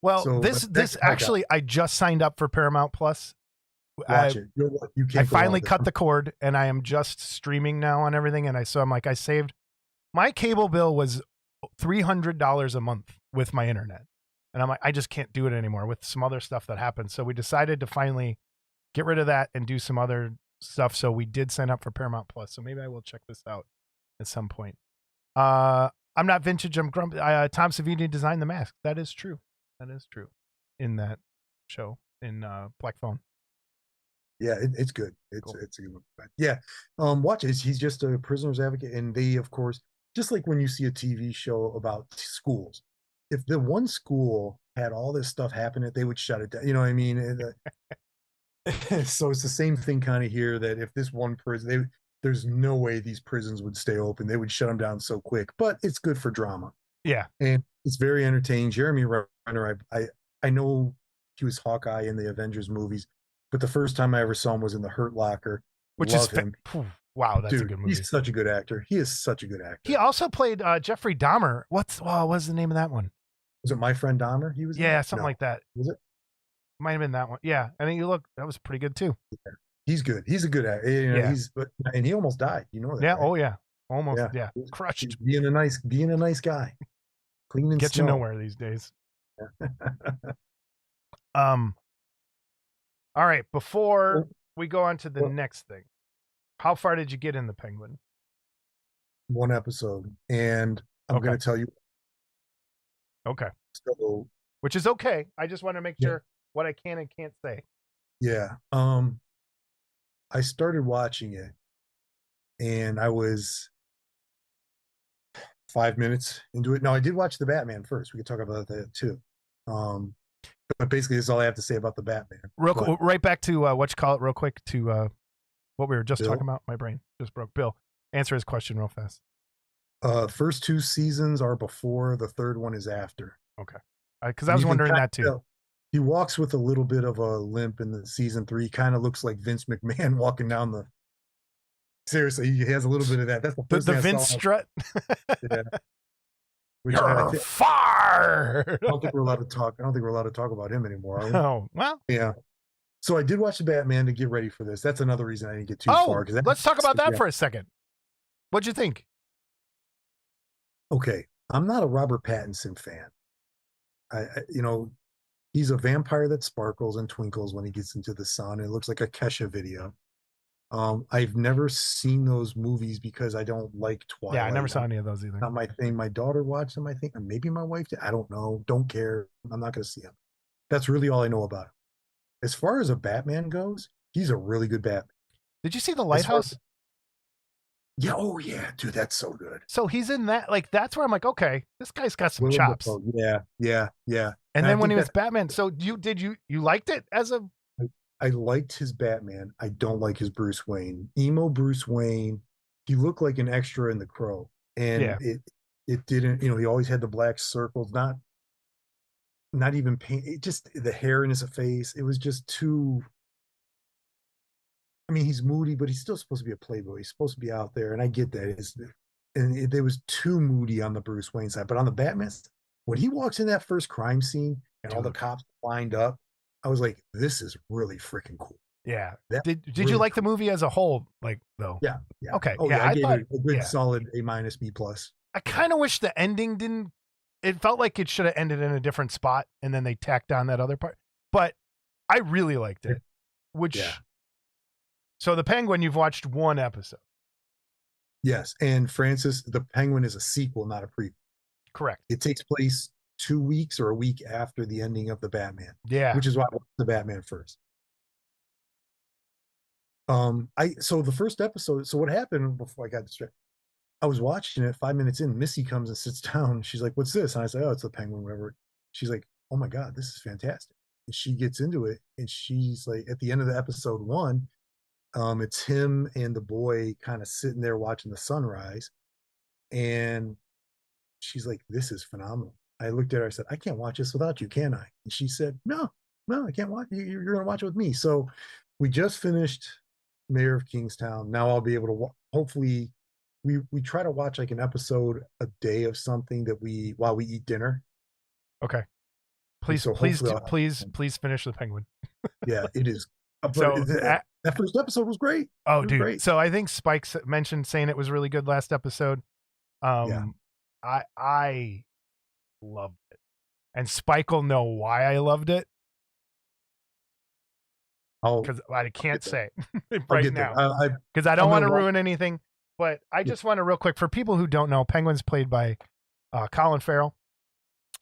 Well, so this actually, I just signed up for Paramount Plus. Watch it. I finally cut the cord, and I am just streaming now on everything. And I'm like, I saved. My cable bill was $300 a month with my internet. And I'm like, I just can't do it anymore with some other stuff that happened. So we decided to finally get rid of that and do some other stuff. So we did sign up for Paramount Plus. So maybe I will check this out at some point. I'm not vintage. I'm grumpy. Tom Savini designed the mask. That is true. That is true. In that show in Black Phone. Yeah, it's good. It's a good one. Yeah, watch it. He's just a prisoner's advocate, and they, of course, just like when you see a TV show about schools. If the one school had all this stuff happen, they would shut it down. You know what I mean? So it's the same thing kind of here, that if this one prison, there's no way these prisons would stay open. They would shut them down so quick, but it's good for drama. Yeah. And it's very entertaining. Jeremy Renner, I know he was Hawkeye in the Avengers movies, but the first time I ever saw him was in The Hurt Locker. Which is him. Wow, that's a good movie. He's such a good actor. He is such a good actor. He also played Jeffrey Dahmer. What's the name of that one? Was it My Friend Dahmer? He was something like that. Was it? Might have been that one. Yeah, I think that was pretty good too. Yeah. He's good. He's a good actor. You know, and he almost died. You know that? Yeah. Right? Oh yeah. Almost. Yeah. Crushed. He's being a nice guy. Clean and get you nowhere these days. All right. Before we go on to the next thing, how far did you get in the Penguin? 1 episode, and I'm going to tell you. Okay. So, which is okay. I just want to make sure what I can and can't say. Yeah. I started watching it, and I was 5 minutes into it. No, I did watch the Batman first. We could talk about that too. But basically, that's all I have to say about the Batman. Right back to what you call it, real quick, to what we were just talking about. My brain just broke. Bill, answer his question real fast. First 2 seasons are before. The third one is after. Okay. Because I was wondering that too. He walks with a little bit of a limp in the season 3. He kind of looks like Vince McMahon walking down the. Seriously, he has a little bit of that. That's the first thing Vince strut. Yeah. Which far. I don't think we're allowed to talk. I don't think we're allowed to talk about him anymore. Are we? Oh well. Yeah. So I did watch the Batman to get ready for this. That's another reason I didn't get too far. Oh, Because let's talk about that yeah. for a second. What'd you think? Okay, I'm not a Robert Pattinson fan. You know, he's a vampire that sparkles and twinkles when he gets into the sun. It looks like a Kesha video. I've never seen those movies because I don't like Yeah, I never Twilight. saw any of those either. Not my thing. My daughter watched them, I think, or maybe my wife did. I don't know. Don't care. I'm not going to see them. That's really all I know about him. As far as a Batman goes, he's a really good Batman. Did you see The As far Lighthouse? yeah, oh yeah, dude, that's so good. So he's in that. Like, that's where I'm like, okay, this guy's got some Willem chops. Dafoe, yeah, yeah, yeah. And And I then when think he was that's Batman, so you liked it as a I liked his Batman. I don't like his Bruce Wayne. Emo Bruce Wayne, he looked like an extra in The Crow. And yeah. it didn't, he always had the black circles, not even paint, it just the hair in his face. It was just too. I mean, he's moody, but he's still supposed to be a playboy. He's supposed to be out there, and I get that. It was too moody on the Bruce Wayne side, but on the Batman, when he walks in that first crime scene and all the Dude. cops lined up, I was like, "This is really freaking cool." Yeah. That Did you really like the cool. movie as a whole? Like, though? Yeah, yeah. Okay. Oh Yeah. yeah, I I gave thought, it a good yeah. solid A minus B plus. I kind of wish the ending didn't. It felt like it should have ended in a different spot, and then they tacked on that other part. But I really liked it. Which, Yeah. so the Penguin, you've watched one episode, Yes, and Francis the Penguin is a sequel, not a prequel. correct? It takes place 2 weeks or a week after the ending of the Batman, Yeah. which is why I watched the Batman first. I so the first episode. So what happened before I got distracted? I was watching it. 5 minutes in, Missy comes and sits down. She's like, "What's this?" And I say, "Oh, it's the Penguin, whatever." She's like, "Oh my god, this is fantastic!" And she gets into it, and she's like, at the end of the episode one, it's him and the boy kind of sitting there watching the sunrise, and she's like, "This is phenomenal." I looked at her. I said, "I can't watch this without you, can I?" And she said, "No, no, I can't watch. You're going to watch it with me." So we just finished Mayor of Kingstown. Now I'll be able to hopefully we try to watch like an episode a day of something that we while we eat dinner. Okay. And Please, so please, hopefully I'll please finish the Penguin. yeah, it is. But So, that first episode was great. oh, It was dude. great. So I think Spike mentioned saying it was really good last episode. Yeah. I loved it, and Spike will know why I loved it I'll because I can't get say I'll right get there. now because I don't I'm want to gonna watch. ruin anything. But I Yeah. just want to real quick for people who don't know, Penguin's played by Colin Farrell.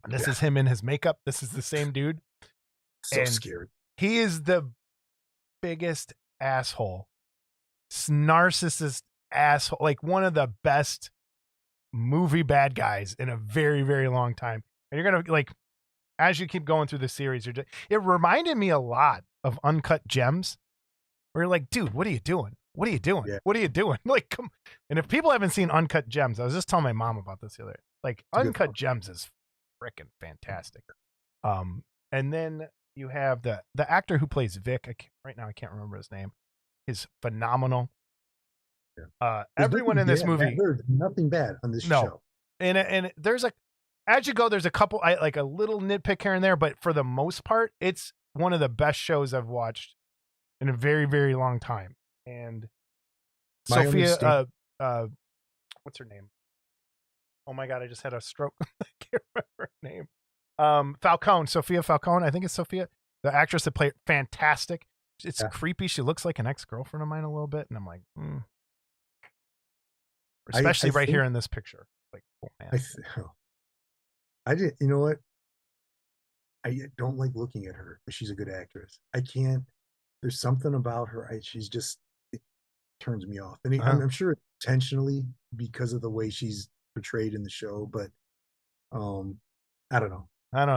And this Yeah. is him in his makeup. This is the same dude. So And scared. he is the biggest asshole, narcissist asshole, like one of the best movie bad guys in a very, very long time. And you're going to like, as you keep going through the series, it reminded me a lot of Uncut Gems, where you're like, dude, what are you doing? What are you doing? Yeah. What are you doing? Like, come. And if people haven't seen Uncut Gems, I was just telling my mom about this the other day. Like, a good Uncut film. Gems is freaking fantastic. And then you have the actor who plays Vic. Right now, I can't remember his name. Is phenomenal. Yeah. Everyone in this movie, there's nothing bad on this show. And there's as you go, there's a couple like a little nitpick here and there, but for the most part, it's one of the best shows I've watched in a very, very long time. And My Sophia, what's her name? Oh my god, I just had a stroke. I can't remember her name. Falcone, Sophia Falcone. I think it's Sophia, the actress that played fantastic. It's creepy. She looks like an ex-girlfriend of mine a little bit, and I'm like, especially right here in this picture. Like, oh man. I did. You know what? I don't like looking at her, but she's a good actress. I can't. There's something about her. She's just it turns me off, and I'm sure intentionally because of the way she's portrayed in the show. But I don't know.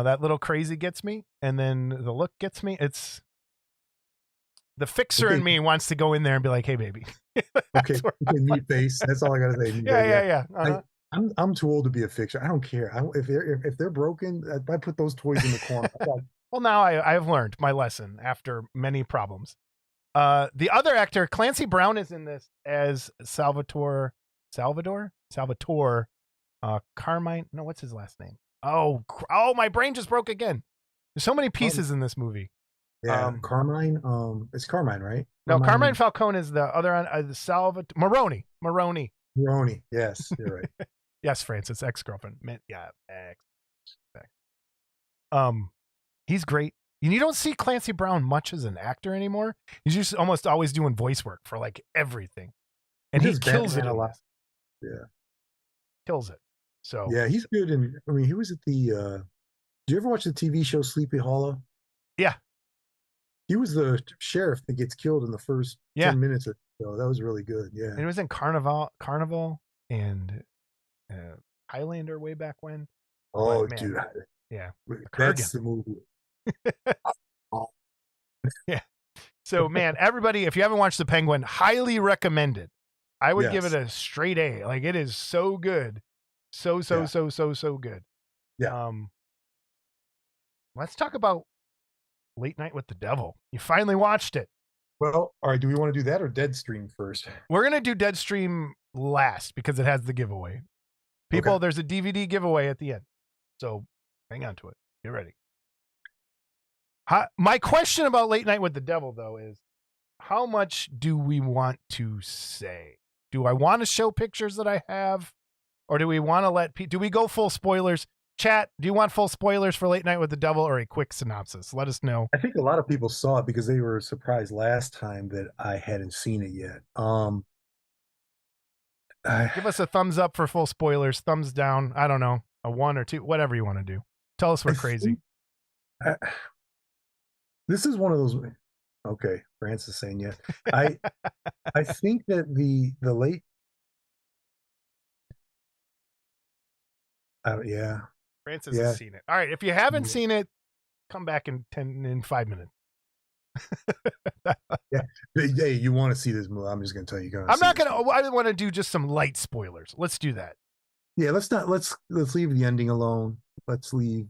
That little crazy gets me, and then the look gets me. It's the fixer in me wants to go in there and be like, "Hey, baby." Okay, meat face. That's all I gotta say. Yeah. I'm too old to be a fixer. I don't care. If they're broken, I put those toys in the corner. Well, now I've learned my lesson after many problems. The other actor, Clancy Brown, is in this as Salvatore, Carmine. No, what's his last name? Oh, my brain just broke again. There's so many pieces in this movie. Yeah, Carmine. It's Carmine, right? No, Carmine Falcone is the other one. The Salvatore Maroni. Roney. Yes, you're right. Yes, Francis, ex-girlfriend. Yeah, ex. Um, he's great. You don't see Clancy Brown much as an actor anymore. He's just almost always doing voice work for like everything, and he kills it a lot. this. Yeah, kills it. So yeah, he's good. And I mean, he was at the. Do you ever watch the TV show Sleepy Hollow? Yeah, he was the sheriff that gets killed in the first 10 minutes of the show. That was really good. Yeah, and it was in Carnival, and Highlander way back when. Oh, man, dude, yeah, that's the movie. Yeah. So, man, everybody, if you haven't watched The Penguin, highly recommended. I would give it a straight A. Like, it is so good. So good. Yeah. Let's talk about Late Night with the Devil. You finally watched it. Well, all right. Do we want to do that or Deadstream first? We're going to do Deadstream last because it has the giveaway. People, there's a DVD giveaway at the end. So hang on to it. Get ready. My question about Late Night with the Devil, though, is how much do we want to say? Do I want to show pictures that I have? Or do we want to do we go full spoilers? Chat, do you want full spoilers for Late Night with the Devil or a quick synopsis? Let us know. I think a lot of people saw it because they were surprised last time that I hadn't seen it yet. Give us a thumbs up for full spoilers, thumbs down. I don't know, a 1 or 2, whatever you want to do. Tell us we're crazy. This is one of those. Okay, Francis saying yeah. I think that the late. Yeah. Francis has seen it. All right, if you haven't seen it, come back in 5 minutes. Yeah. Hey, you want to see this movie? I'm just going to tell you. I'm not going to. I want to do just some light spoilers. Let's do that. Yeah, let's leave the ending alone. Let's leave.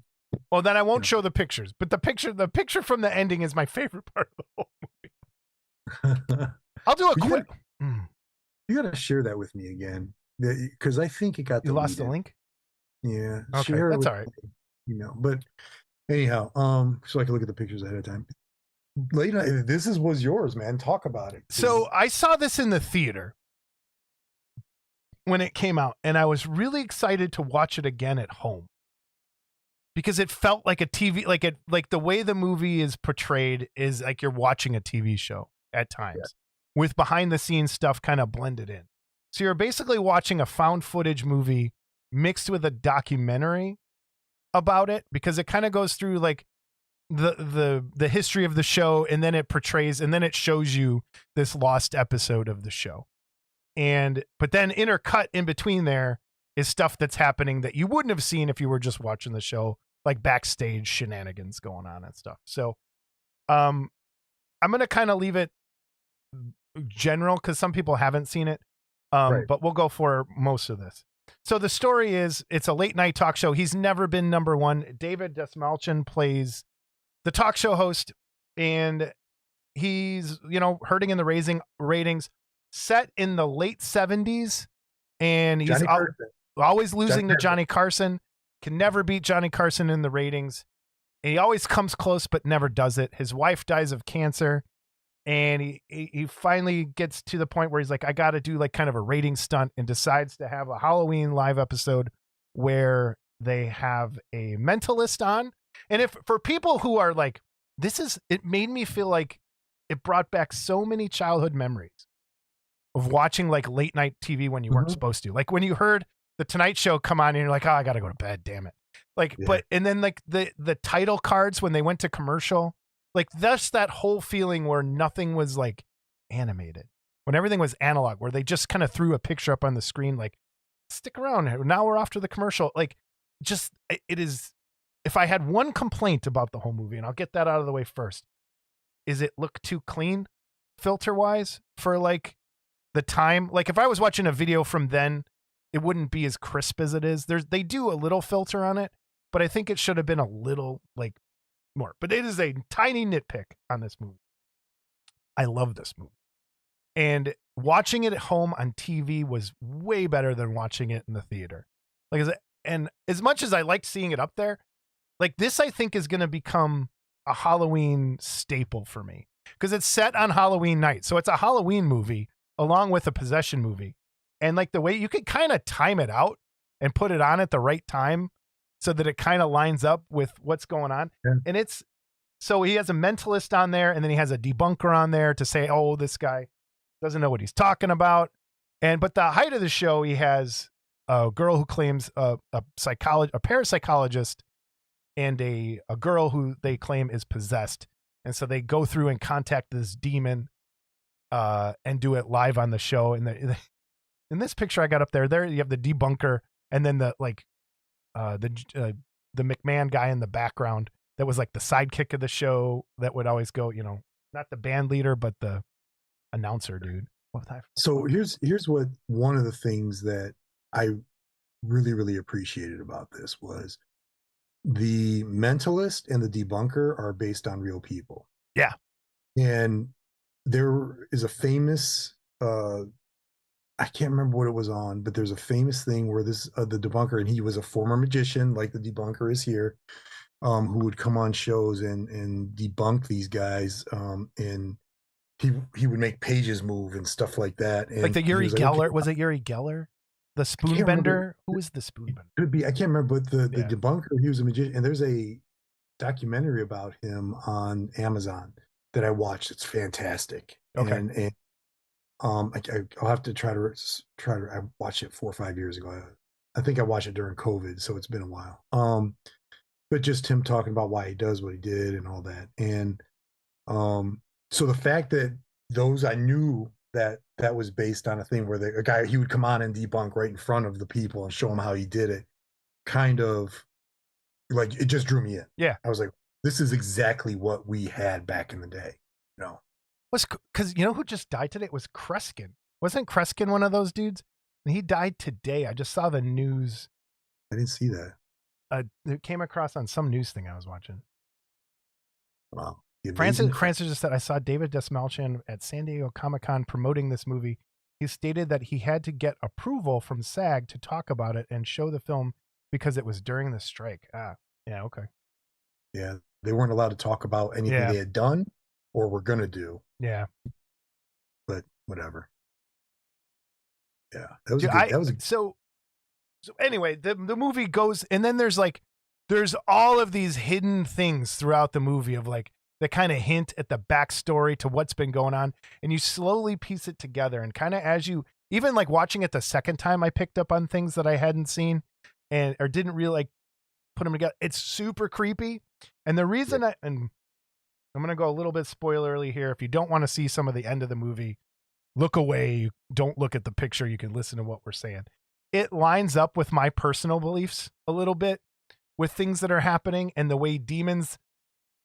Well, then I won't show the pictures. But the picture from the ending is my favorite part of the whole movie. I'll do a quick. You got to share that with me again because I think it got. You lost the link. Yeah. Okay, that's all right. But anyhow, so I can look at the pictures ahead of time. Late Night, this was yours, man. Talk about it. So I saw this in the theater when it came out, and I was really excited to watch it again at home because it felt like a TV, like the way the movie is portrayed is like you're watching a TV show at times with behind the scenes stuff kind of blended in. So you're basically watching a found footage movie mixed with a documentary about it because it kind of goes through like the history of the show, and then it portrays, and then it shows you this lost episode of the show. But then intercut in between there is stuff that's happening that you wouldn't have seen if you were just watching the show, like backstage shenanigans going on and stuff. So I'm going to kind of leave it general because some people haven't seen it. But we'll go for most of this. So the story is it's a late night talk show. He's never been number one. David Desmalchin plays the talk show host, and he's, hurting in the ratings, set in the late 70s, and he's always losing to Johnny Carson, can never beat Johnny Carson in the ratings, and he always comes close but never does it. His wife dies of cancer, and he finally gets to the point where he's like, I got to do like kind of a rating stunt, and decides to have a Halloween live episode where they have a mentalist on. And if for people who are like, it made me feel like it brought back so many childhood memories of watching like late night TV when you weren't supposed to. Like when you heard the Tonight Show come on and you're like, oh, I got to go to bed, damn it. Like, and then like the title cards when they went to commercial, like that's that whole feeling where nothing was like animated, when everything was analog, where they just kind of threw a picture up on the screen, like, stick around. Now we're off to the commercial. Like, just, it is. If I had one complaint about the whole movie, and I'll get that out of the way first, is it look too clean filter wise for like the time. Like if I was watching a video from then, it wouldn't be as crisp as it is. They do a little filter on it, but I think it should have been a little like more. But it is a tiny nitpick on this movie. I love this movie. And watching it at home on TV was way better than watching it in the theater. And as much as I liked seeing it up there, like this, I think is going to become a Halloween staple for me because it's set on Halloween night. So it's a Halloween movie along with a possession movie. And like the way you could kind of time it out and put it on at the right time so that it kind of lines up with what's going on. Yeah. And so he has a mentalist on there and then he has a debunker on there to say, oh, this guy doesn't know what he's talking about. But the height of the show, he has a girl who claims a parapsychologist and a girl who they claim is possessed. And so they go through and contact this demon and do it live on the show. And in this picture I got up there you have the debunker and then the McMahon guy in the background that was like the sidekick of the show that would always go, not the band leader, but the announcer dude. So here's what one of the things that I really, really appreciated about this was the mentalist and the debunker are based on real people. Yeah. And there is a famous, I can't remember what it was on, but there's a famous thing where the debunker, and he was a former magician, like the debunker is here, who would come on shows and debunk these guys, and he would make pages move and stuff like that. And like the Uri like, Geller. okay, Was it Uri Geller? The spoon bender? Who was the spoon bender? Could be. I can't remember, but the debunker, he was a magician. And there's a documentary about him on Amazon that I watched. It's fantastic. Okay. And I'll have to try to I watched it 4 or 5 years ago. I think I watched it during COVID, so it's been a while. But just him talking about why he does what he did and all that. And so the fact that those, I knew that was based on a thing where a guy, he would come on and debunk right in front of the people and show them how he did it, kind of like, it just drew me in. Yeah. I was like, this is exactly what we had back in the day. Because who just died today? It was Kreskin. Wasn't Kreskin one of those dudes? And he died today. I just saw the news. I didn't see that. It came across on some news thing I was watching. Wow. Francis just said, I saw David Desmalchin at San Diego Comic-Con promoting this movie. He stated that he had to get approval from SAG to talk about it and show the film because it was during the strike. Yeah, okay. Yeah, they weren't allowed to talk about anything they had done or were going to do. Yeah. But whatever. Yeah, that was so anyway, the movie goes, and then there's all of these hidden things throughout the movie of like, that kind of hint at the backstory to what's been going on. And you slowly piece it together. And kind of as you, even like watching it the second time, I picked up on things that I hadn't seen or didn't really like put them together. It's super creepy. And the reason and I'm going to go a little bit spoilerly here. If you don't want to see some of the end of the movie, look away. Don't look at the picture. You can listen to what we're saying. It lines up with my personal beliefs a little bit with things that are happening and the way demons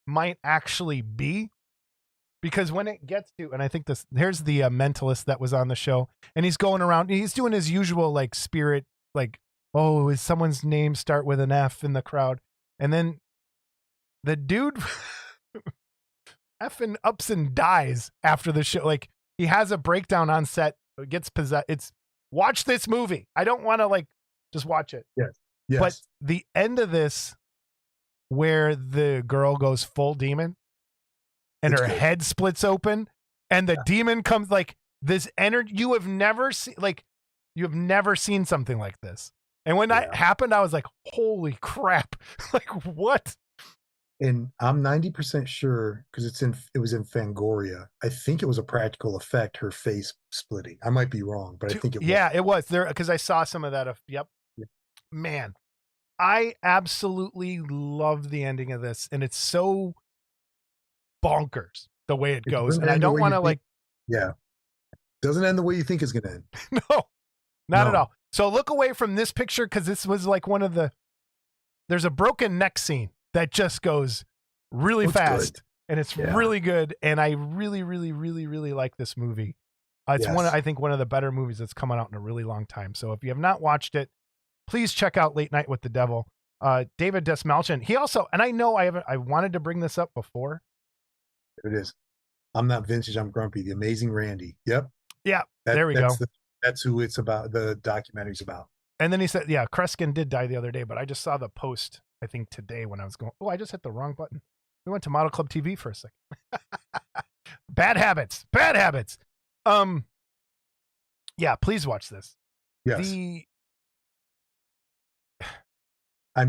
might actually be, because when it gets to, and I think here's the mentalist that was on the show, and he's going around, he's doing his usual like spirit, like, oh, is someone's name start with an F in the crowd? And then the dude effing ups and dies after the show. Like, he has a breakdown on set, gets possessed. Watch this movie. I don't want to like just watch it. Yes. But the end of this, where the girl goes full demon and her head splits open and the demon comes, like, this energy you have never seen, something like this. And when that happened, I was like, holy crap. Like, what? And I'm 90% sure, because it was in Fangoria. I think it was a practical effect, her face splitting. I might be wrong, but I think it was. Yeah, it was there, because I saw some of that. Yep. Yeah. Man, I absolutely love the ending of this, and it's so bonkers the way it goes. And I don't want to like. Yeah. Doesn't end the way you think it's going to end. No, not at all. So look away from this picture, because this was like there's a broken neck scene that just goes really fast. Good. And it's really good. And I really, really, really, really like this movie. It's I think one of the better movies that's coming out in a really long time. So if you have not watched it, please check out Late Night with the Devil. David Desmalchin. He also, and I know I wanted to bring this up before. There it is. I'm not vintage, I'm grumpy. The Amazing Randy. Yep. Yeah. There we go. That's who it's about. The documentary's about. And then he said, Kreskin did die the other day, but I just saw the post, I think today, when I was going, I just hit the wrong button. We went to Model Club TV for a second. Bad habits. Bad habits. Yeah, please watch this. Yes. The Let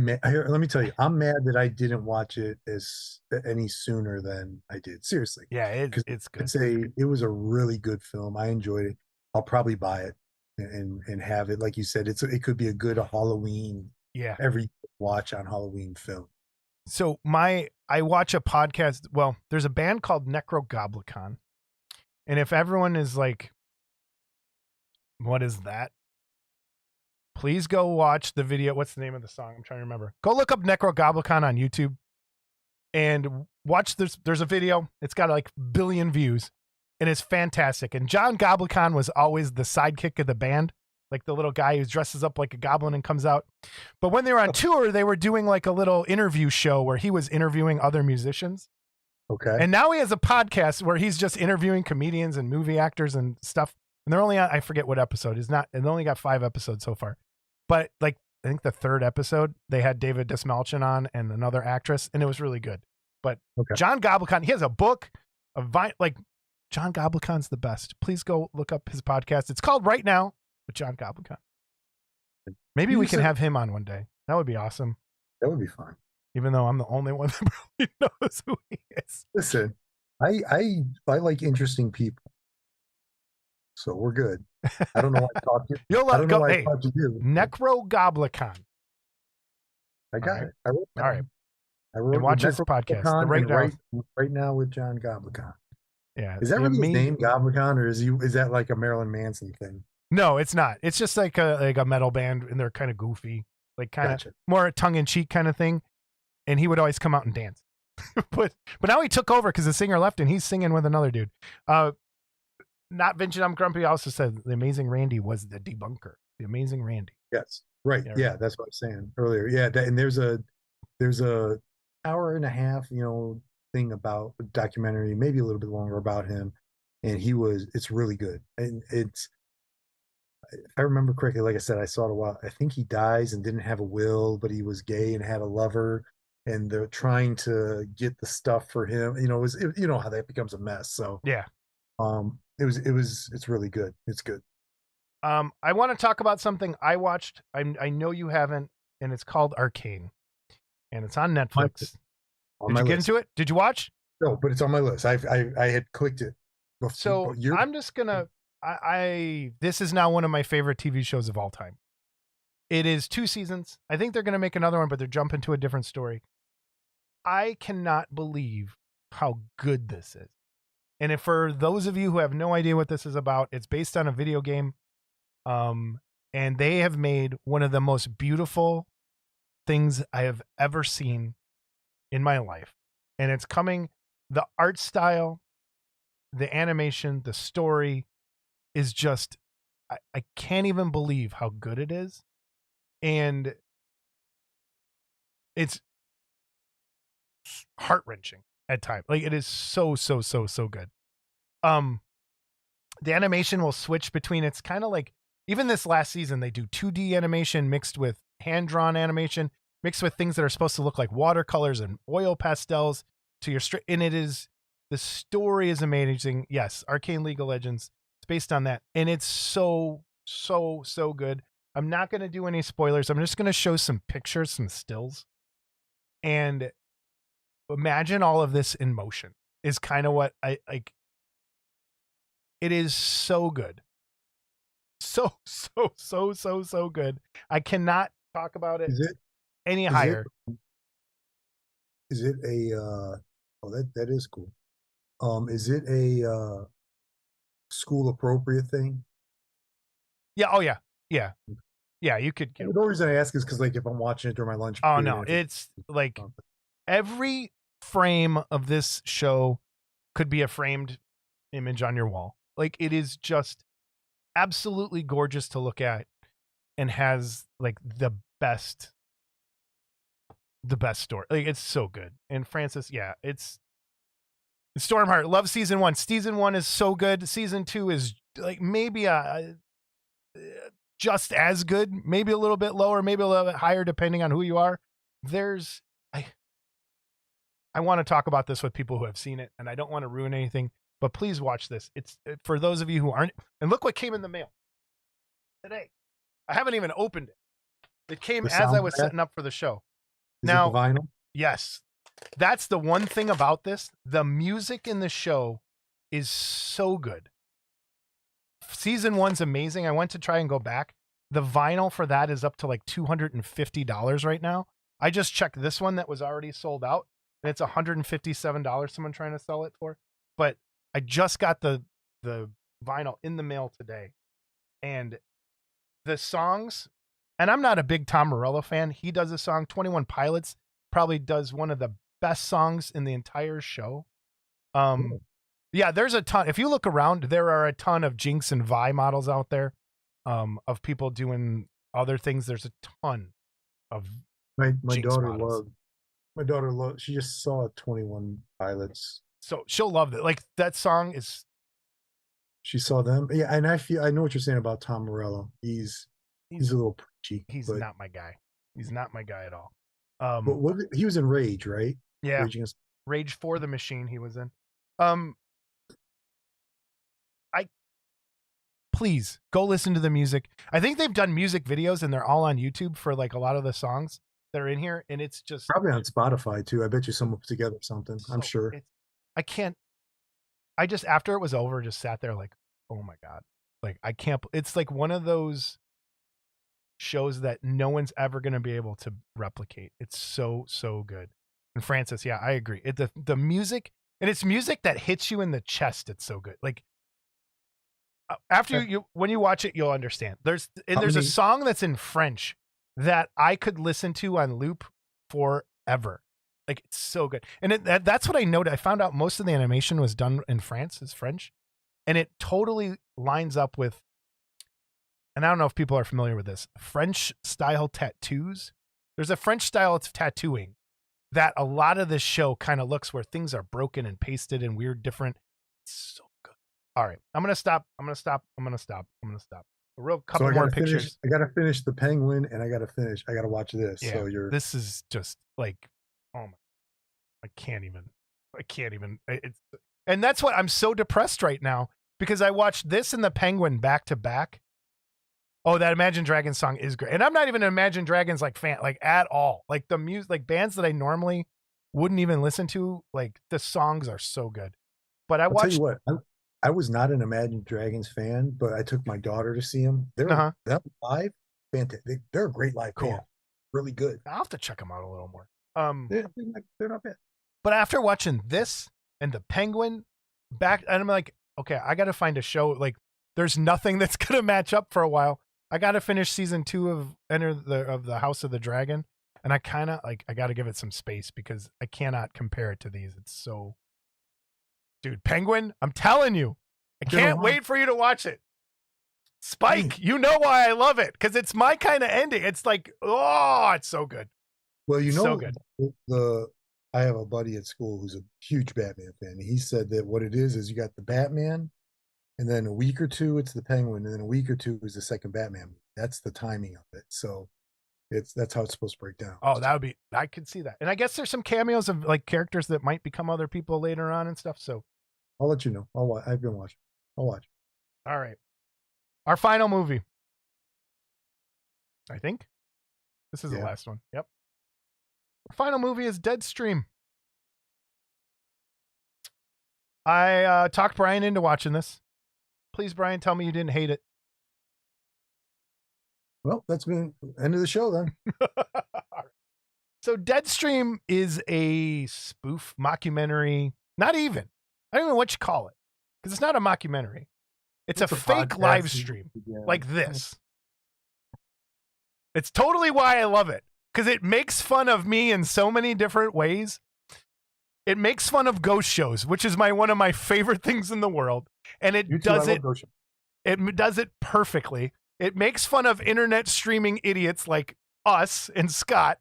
me tell you, I'm mad that I didn't watch it any sooner than I did. Seriously, yeah, because it's good. it was a really good film. I enjoyed it. I'll probably buy it and have it. Like you said, it could be a good Halloween Yeah. every watch on Halloween film. So I watch a podcast. Well, there's a band called Necrogoblicon, and if everyone is like, "What is that?" Please go watch the video. What's the name of the song? I'm trying to remember. Go look up Necrogoblicon on YouTube and watch this. There's a video. It's got like billion views, and it's fantastic. And John Goblicon was always the sidekick of the band, like the little guy who dresses up like a goblin and comes out. But when they were on tour, they were doing like a little interview show where he was interviewing other musicians. Okay. And now he has a podcast where he's just interviewing comedians and movie actors and stuff. And they're only on, I forget what episode. They only got 5 episodes so far. But like, I think the 3rd episode, they had David Desmalchin on and another actress, and it was really good. But Okay. John Goblicon, he has a book, like John Goblicon's the best. Please go look up his podcast. It's called Right Now with John Goblicon. Maybe we can have him on one day. That would be awesome. That would be fun. Even though I'm the only one that probably knows who he is. Listen, I like interesting people, so we're good. I don't know why I talked to you. You'll I don't know go. why Hey, I talked to you. Necrogoblicon. I got it. I wrote All right. I wrote And watch his podcast. The right now with John Goblicon. Yeah. Is that really his name, Goblicon, or is that like a Marilyn Manson thing? No, it's not. It's just like a metal band, and they're kind of goofy, like kind of more tongue in cheek kind of thing. And he would always come out and dance. but now he took over because the singer left, and he's singing with another dude. Not Vincent I'm Grumpy also said the Amazing Randy was the debunker. The Amazing Randy. Yes. Right. Yeah, that's what I was saying earlier. Yeah, and there's a hour and a half, thing about a documentary, maybe a little bit longer about him, and it's really good. And it's, if I remember correctly, like I said, I saw it a while. I think he dies and didn't have a will, but he was gay and had a lover, and they're trying to get the stuff for him. You know how that becomes a mess. So yeah, it's really good. It's good. I want to talk about something I watched. I know you haven't, and it's called Arcane, and it's on Netflix. Did you get into it? Did you watch? No, but it's on my list. I had clicked it. So I'm just gonna. This is now one of my favorite TV shows of all time. It is 2 seasons. I think they're gonna make another one, but they're jumping to a different story. I cannot believe how good this is. And if for those of you who have no idea what this is about, it's based on a video game. And they have made one of the most beautiful things I have ever seen in my life. And it's coming, the art style, the animation, the story is just, I can't even believe how good it is. And it's heart-wrenching at times. Like it is so good. The animation will switch between, it's kind of like, even this last season, they do 2D animation mixed with hand-drawn animation, mixed with things that are supposed to look like watercolors and oil pastels to your straight. And the story is amazing. Yes, Arcane League of Legends. It's based on that. And it's so good. I'm not going to do any spoilers. I'm just going to show some pictures, some stills. And imagine all of this in motion is kind of what I like. It is so good. So good. I cannot talk about it any higher. Is it a that is cool. Is it a school appropriate thing? Yeah, oh yeah. Yeah. Yeah, you could The only reason I ask is because like if I'm watching it during my lunch period. Oh no, it's like every frame of this show could be a framed image on your wall. Like it is just absolutely gorgeous to look at and has like the best story. Like it's so good. And Francis, yeah, it's Stormheart. Love season 1. Season 1 is so good. Season 2 is like maybe just as good, maybe a little bit lower, maybe a little bit higher depending on who you are. I want to talk about this with people who have seen it, and I don't want to ruin anything, but please watch this. It's for those of you who aren't. And look what came in the mail today. I haven't even opened it. It came The as I was soundtrack? setting up for the show. Is it the Now, vinyl? yes, that's the one thing about this. The music in the show is so good. Season 1's amazing. I went to try and go back. The vinyl for that is up to like $250 right now. I just checked this one that was already sold out, and it's $157 someone trying to sell it for. But I just got the vinyl in the mail today. And the songs, and I'm not a big Tom Morello fan. He does a song, 21 Pilots probably does one of the best songs in the entire show. Yeah, there's a ton. If you look around, there are a ton of Jinx and Vi models out there, of people doing other things. There's a ton of My Jinx daughter models. loved. My daughter loved. She just saw 21 Pilots. So she'll love it. Like that song is. She saw them. Yeah, and I know what you're saying about Tom Morello. He's a little preachy. He's but, not my guy. He's not my guy at all. But he was in Rage, right? Yeah, Rage for the Machine. He was in. Please go listen to the music. I think they've done music videos and they're all on YouTube for like a lot of the songs that are in here, and it's just probably on Spotify too. I bet you someone put together something. I'm sure. I just after it was over, just sat there like, oh my god, like I can't. It's like one of those shows that no one's ever going to be able to replicate. It's so good. And Francis, yeah, I agree. The music, and it's music that hits you in the chest. It's so good. Like after you when you watch it, you'll understand. There's a song that's in French that I could listen to on loop forever. Like it's so good. And that's what I noted. I found out most of the animation was done in France, is French. And it totally lines up with, and I don't know if people are familiar with this, French style tattoos. There's a French style of tattooing that a lot of this show kind of looks where things are broken and pasted and weird different. It's so good. All right. I'm going to stop. A real couple more pictures. I got to finish The Penguin, and I got to watch this. Yeah, so this is just like, oh my, I can't even. And that's what I'm so depressed right now, because I watched this and The Penguin back to back. Oh, that Imagine Dragons song is great. And I'm not even an Imagine Dragons like fan, like at all. Like the music, like bands that I normally wouldn't even listen to, like the songs are so good. But I'll tell you what, I was not an Imagine Dragons fan, but I took my daughter to see them. They're live, fantastic. They're a great live band. Really good. I'll have to check them out a little more. They're not bad. But after watching this and The Penguin back, and I'm like, okay, I got to find a show. Like, there's nothing that's gonna match up for a while. I got to finish season 2 of the House of the Dragon, and I kind of like I got to give it some space because I cannot compare it to these. It's so, dude, Penguin. I'm telling you, I can't wait for you to watch it. Spike, you know why I love it, because it's my kind of ending. It's like, oh, it's so good. Well, you know, so good. I have a buddy at school who's a huge Batman fan. He said that what it is you got the Batman, and then a week or two it's the Penguin, and then a week or two is the second Batman movie. That's the timing of it. So that's how it's supposed to break down. Oh, I could see that. And I guess there's some cameos of like characters that might become other people later on and stuff. So I'll let you know. I've been watching. I'll watch. All right. Our final movie. I think this is the last one. Yep. Our final movie is Deadstream. I talked Brian into watching this. Please, Brian, tell me you didn't hate it. Well, that's been end of the show then. So Deadstream is a spoof mockumentary. Not even. I don't even know what you call it, because it's not a mockumentary. It's a fake live stream like this. It's totally why I love it, because it makes fun of me in so many different ways. It makes fun of ghost shows, which is one of my favorite things in the world. And it does it perfectly. It makes fun of internet streaming idiots like us and Scott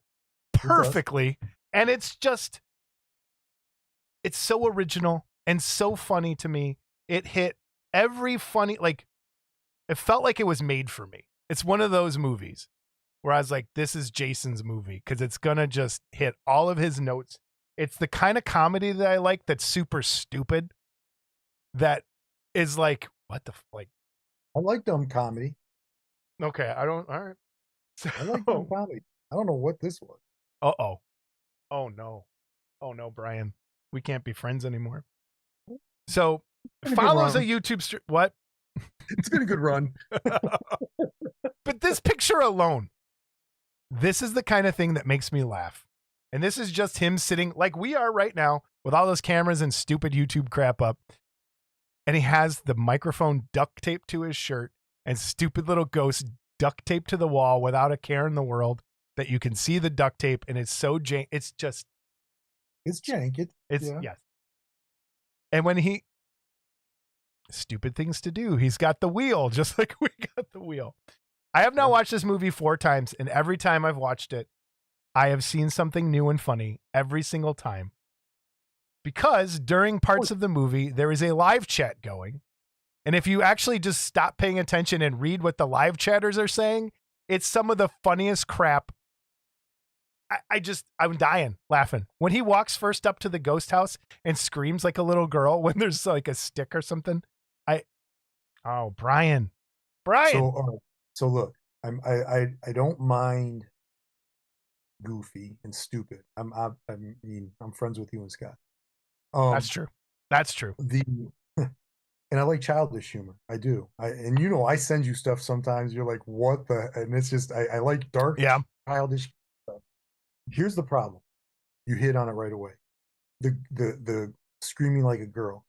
perfectly. And it's so original and so funny to me. It hit every funny, like, it felt like it was made for me. It's one of those movies where I was like, this is Jason's movie, because it's going to just hit all of his notes. It's the kind of comedy that I like that's super stupid. That is like, what the like? I like dumb comedy. Okay, I don't. All right. I like dumb So, comedy. I don't know what this was. oh, oh no, oh no, Brian, we can't be friends anymore. So It's been a good follows a run. YouTube what? It's been a good run. But this picture alone, this is the kind of thing that makes me laugh. And this is just him sitting like we are right now with all those cameras and stupid YouTube crap up. And he has the microphone duct taped to his shirt and stupid little ghost duct taped to the wall without a care in the world that you can see the duct tape. And it's so it's just, It's jank. it's, Yeah. yes. And when stupid things to do, he's got the wheel, just like we got the wheel. I have now watched this movie 4 times, and every time I've watched it, I have seen something new and funny every single time. Because during parts of the movie, there is a live chat going. And if you actually just stop paying attention and read what the live chatters are saying, it's some of the funniest crap. I'm dying laughing. When he walks first up to the ghost house and screams like a little girl when there's like a stick or something. Brian. So look, I don't mind goofy and stupid. I mean, I'm friends with you and Scott. That's true. That's true. And I like childish humor. I do. I send you stuff sometimes. You're like, what the? And it's just I like dark, childish stuff. Here's the problem. You hit on it right away. The screaming like a girl.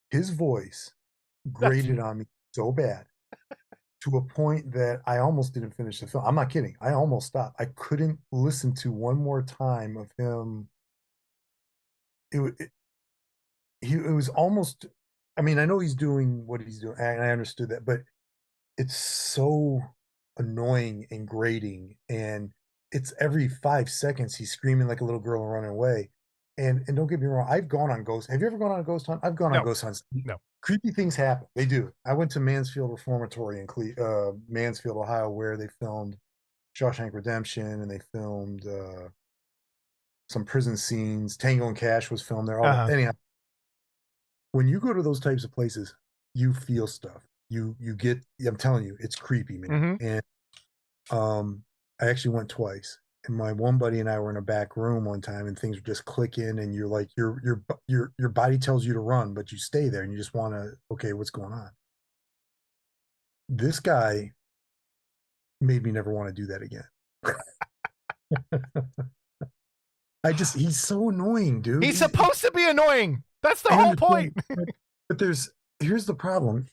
His voice grated on me so bad to a point that I almost didn't finish the film. I'm not kidding. I almost stopped. I couldn't listen to one more time of him. It was almost. I mean, I know he's doing what he's doing, and I understood that, but it's so annoying and grating, and it's every 5 seconds he's screaming like a little girl and running away. And don't get me wrong, I've gone on ghost. Have you ever gone on a ghost hunt? I've gone on ghost hunts. No. Creepy things happen. They do. I went to Mansfield Reformatory in Mansfield, Ohio, where they filmed Shawshank Redemption, and they filmed some prison scenes. Tango and Cash was filmed there. Anyhow, when you go to those types of places, you feel stuff. You get. I'm telling you, it's creepy, man. Mm-hmm. And I actually went twice. And my one buddy and I were in a back room one time, and things were just clicking, and you're like, your body tells you to run, but you stay there, and you just want to, okay, what's going on? This guy made me never want to do that again. He's so annoying, dude. He's supposed to be annoying. That's the whole point. But here's the problem.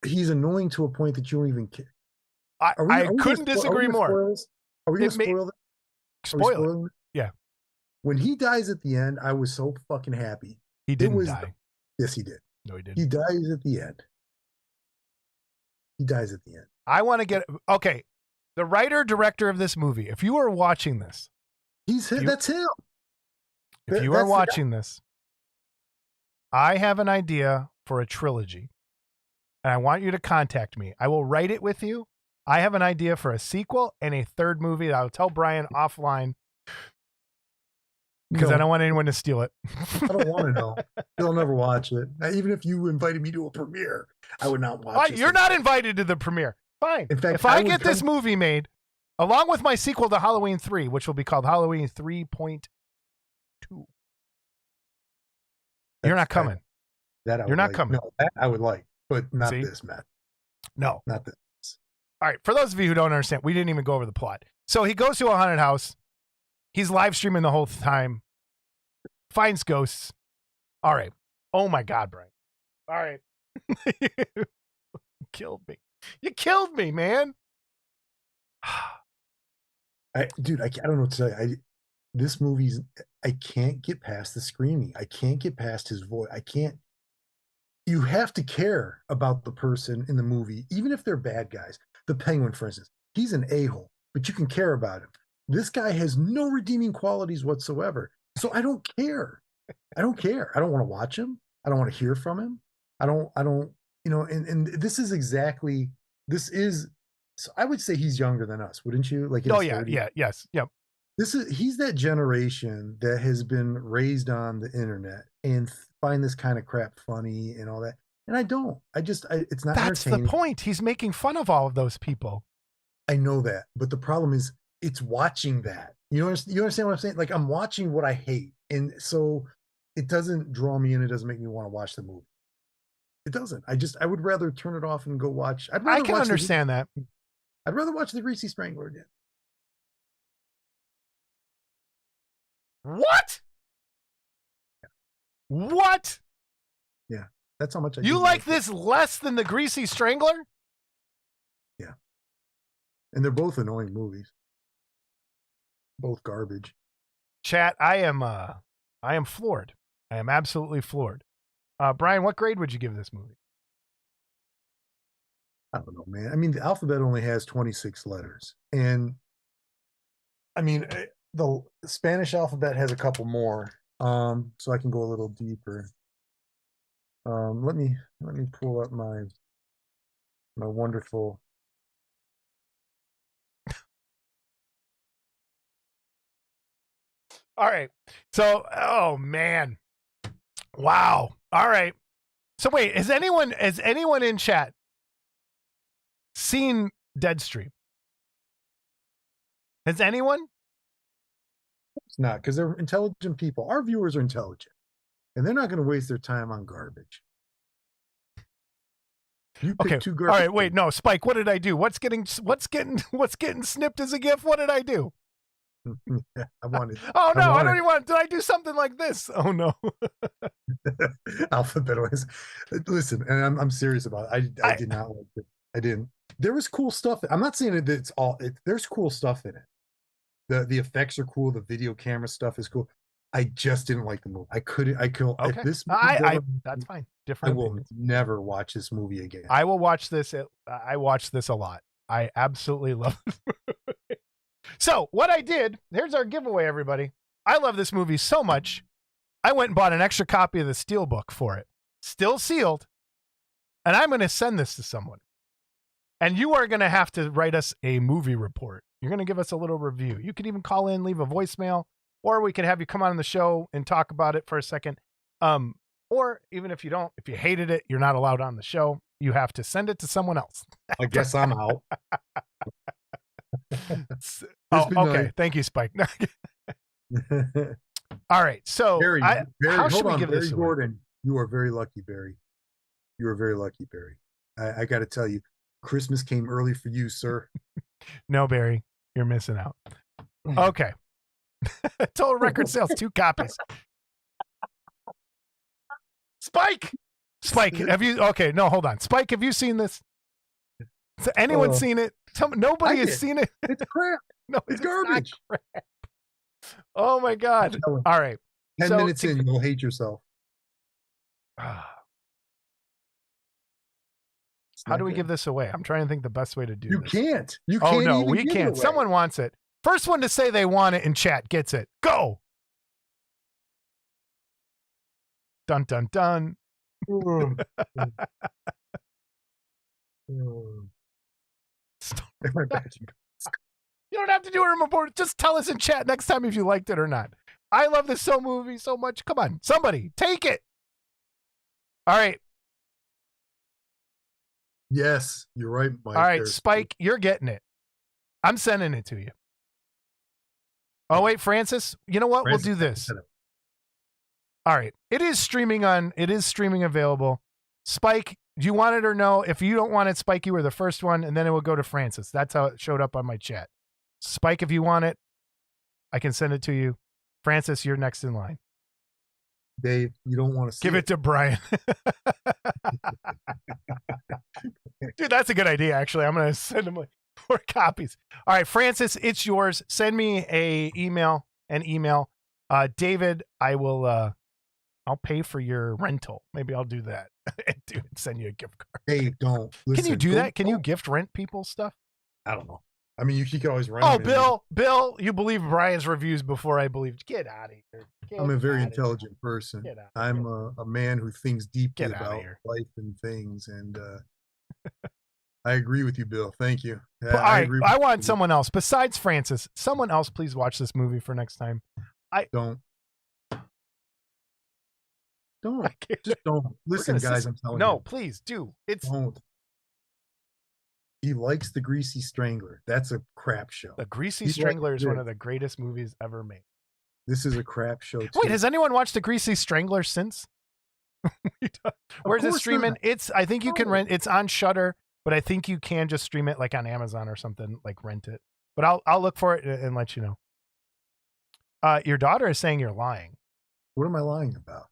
He's annoying to a point that you don't even care. I couldn't disagree more. Are we going to spoil that? Spoil it. Yeah. When he dies at the end, I was so fucking happy. He didn't die. Yes, he did. No, he didn't. He dies at the end. I want to get okay. The writer director of this movie. If you are watching this, that's him. If you are watching this, I have an idea for a trilogy, and I want you to contact me. I will write it with you. I have an idea for a sequel and a third movie that I'll tell Brian offline because I don't want anyone to steal it. I don't want to know. He'll never watch it. Even if you invited me to a premiere, I would not watch it. You're not invited to the premiere. Fine. In fact, if I get this movie made, along with my sequel to Halloween 3, which will be called Halloween 3.2, you're not coming. You're not coming. No, that I would like, but not this, Matt. No. Not this. All right. For those of you who don't understand, we didn't even go over the plot. So he goes to a haunted house. He's live streaming the whole time. Finds ghosts. All right. Oh my God, Brian. All right. You killed me. You killed me, man. Dude, I don't know what to say. This movie's, I can't get past the screaming. I can't get past his voice. You have to care about the person in the movie, even if they're bad guys. The Penguin, for instance, he's an a-hole, but you can care about him. This guy has no redeeming qualities whatsoever. So I don't care. I don't care. I don't want to watch him. I don't want to hear from him. I don't, and this is, so I would say he's younger than us, wouldn't you? Like, oh yeah, 30s. Yeah, yes, yep. he's that generation that has been raised on the internet and find this kind of crap funny and all that. And I don't. It's not That's the entertaining. point. He's making fun of all of those people. I know that, but the problem is it's watching that. You understand what I'm saying? Like I'm watching what I hate, and so it doesn't draw me in. It doesn't make me want to watch the movie. It doesn't. I would rather turn it off and go watch. I can understand that. I'd rather watch the Greasy Strangler again. What? What? Yeah, that's how much I. You like this less than the Greasy Strangler? Yeah, and they're both annoying movies. Both garbage. Chat, I am floored. I am absolutely floored. Brian, what grade would you give this movie? I don't know, man. I mean, the alphabet only has 26 letters, and I mean, the Spanish alphabet has a couple more. So I can go a little deeper. Let me pull up my wonderful. All right. So, oh man. Wow. All right. So wait, has anyone in chat seen Deadstream? Has anyone? It's not, because they're intelligent people. Our viewers are intelligent, and they're not going to waste their time on garbage. You pick Okay. two All garbage. right. Wait. No, Spike. What did I do? What's getting snipped as a GIF? What did I do? I wanted. Oh no! I don't even want. Did I do something like this? Oh no! Alphabet was. Listen, and I'm serious about it. I did not like it. I didn't. There was cool stuff. I'm not saying that it's all. There's cool stuff in it. The effects are cool. The video camera stuff is cool. I just didn't like the movie. I couldn't. Okay. If this movie that's fine. I Different. will opinions. never watch this movie again. I will watch this. I watch this a lot. I absolutely love it. So what I did, here's our giveaway, everybody. I love this movie so much, I went and bought an extra copy of the Steelbook for it. Still sealed. And I'm going to send this to someone. And you are going to have to write us a movie report. You're going to give us a little review. You can even call in, leave a voicemail, or we can have you come on the show and talk about it for a second. Or even if you don't, if you hated it, you're not allowed on the show. You have to send it to someone else. I guess I'm out. Okay. Nice. Thank you, Spike. All right. So Barry, how should we give this away? Gordon, you are very lucky, Barry. You are very lucky, Barry. I got to tell you, Christmas came early for you, sir. No, Barry, you're missing out. Okay. Total record sales, 2 copies. Spike, have you? Okay, no, hold on. Spike, have you seen this? Has anyone seen it? Nobody has seen it. It's crap. No, it's garbage. Crap. Oh my God. All right. 10 minutes in, you'll hate yourself. How do we give this away? I'm trying to think the best way to do this. You can't. Oh no, we can't. Someone wants it. First one to say they want it in chat gets it. Go. Dun dun dun. You don't have to do a report. Just tell us in chat next time if you liked it or not. I love this movie so much. Come on, somebody take it. All right. Yes, you're right, Mike. All right, Spike, you're getting it. I'm sending it to you. Oh wait, Francis. You know what? We'll do this. All right. It is streaming available. Spike, do you want it or no? If you don't want it, Spike, you were the first one, and then it will go to Francis. That's how it showed up on my chat. Spike, if you want it, I can send it to you. Francis, you're next in line. Dave, you don't want to see Give it to Brian. Dude, that's a good idea, actually. I'm going to send him 4 copies. All right, Francis, it's yours. Send me an email. David, I'll pay for your rental. Maybe I'll do that. Dude, send you a gift card. Dave, don't. Listen, can you do that? Can you gift rent people stuff? I don't know. I mean, you could always rent. Oh, Bill, you believe Brian's reviews before I believed. Get out of here. I'm a very intelligent person. I'm a man who thinks deeply about life and things. And I agree with you, Bill. Thank you. But, all I right, agree. I want someone else besides Francis. Someone else, please watch this movie for next time. Don't. I can't- Just don't. Listen, guys, I'm telling you. No, please do. It's Don't. He likes The Greasy Strangler. That's a crap show. The Greasy He Strangler likes is one this. of the greatest movies ever made. This is a crap show too. Wait, has anyone watched The Greasy Strangler since? Where's it course streaming? not. I think you can No. rent. It's on Shudder, but I think you can just stream it like on Amazon or something, like rent it. But I'll look for it and let you know. Your daughter is saying you're lying. What am I lying about?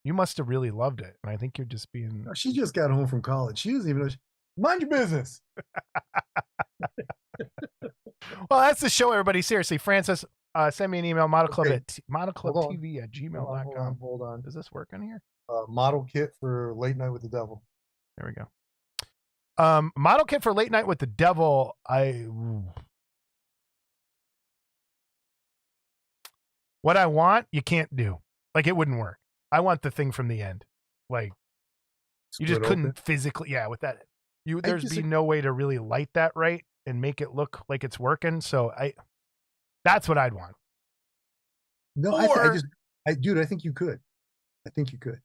You must have really loved it, and I think you're just being. She just got home from college. She doesn't even know. Mind your business. Well, that's the show, everybody. Seriously, Francis, send me an email, modelclub@gmail.com. Hold on. Does this work on here? Model kit for Late Night with the Devil. There we go. Model kit for Late Night with the Devil. What I want, you can't do. Like, it wouldn't work. I want the thing from the end. Like, you just couldn't physically, with that. There'd be no way to really light that right and make it look like it's working. So that's what I'd want. No, dude, I think you could. I think you could.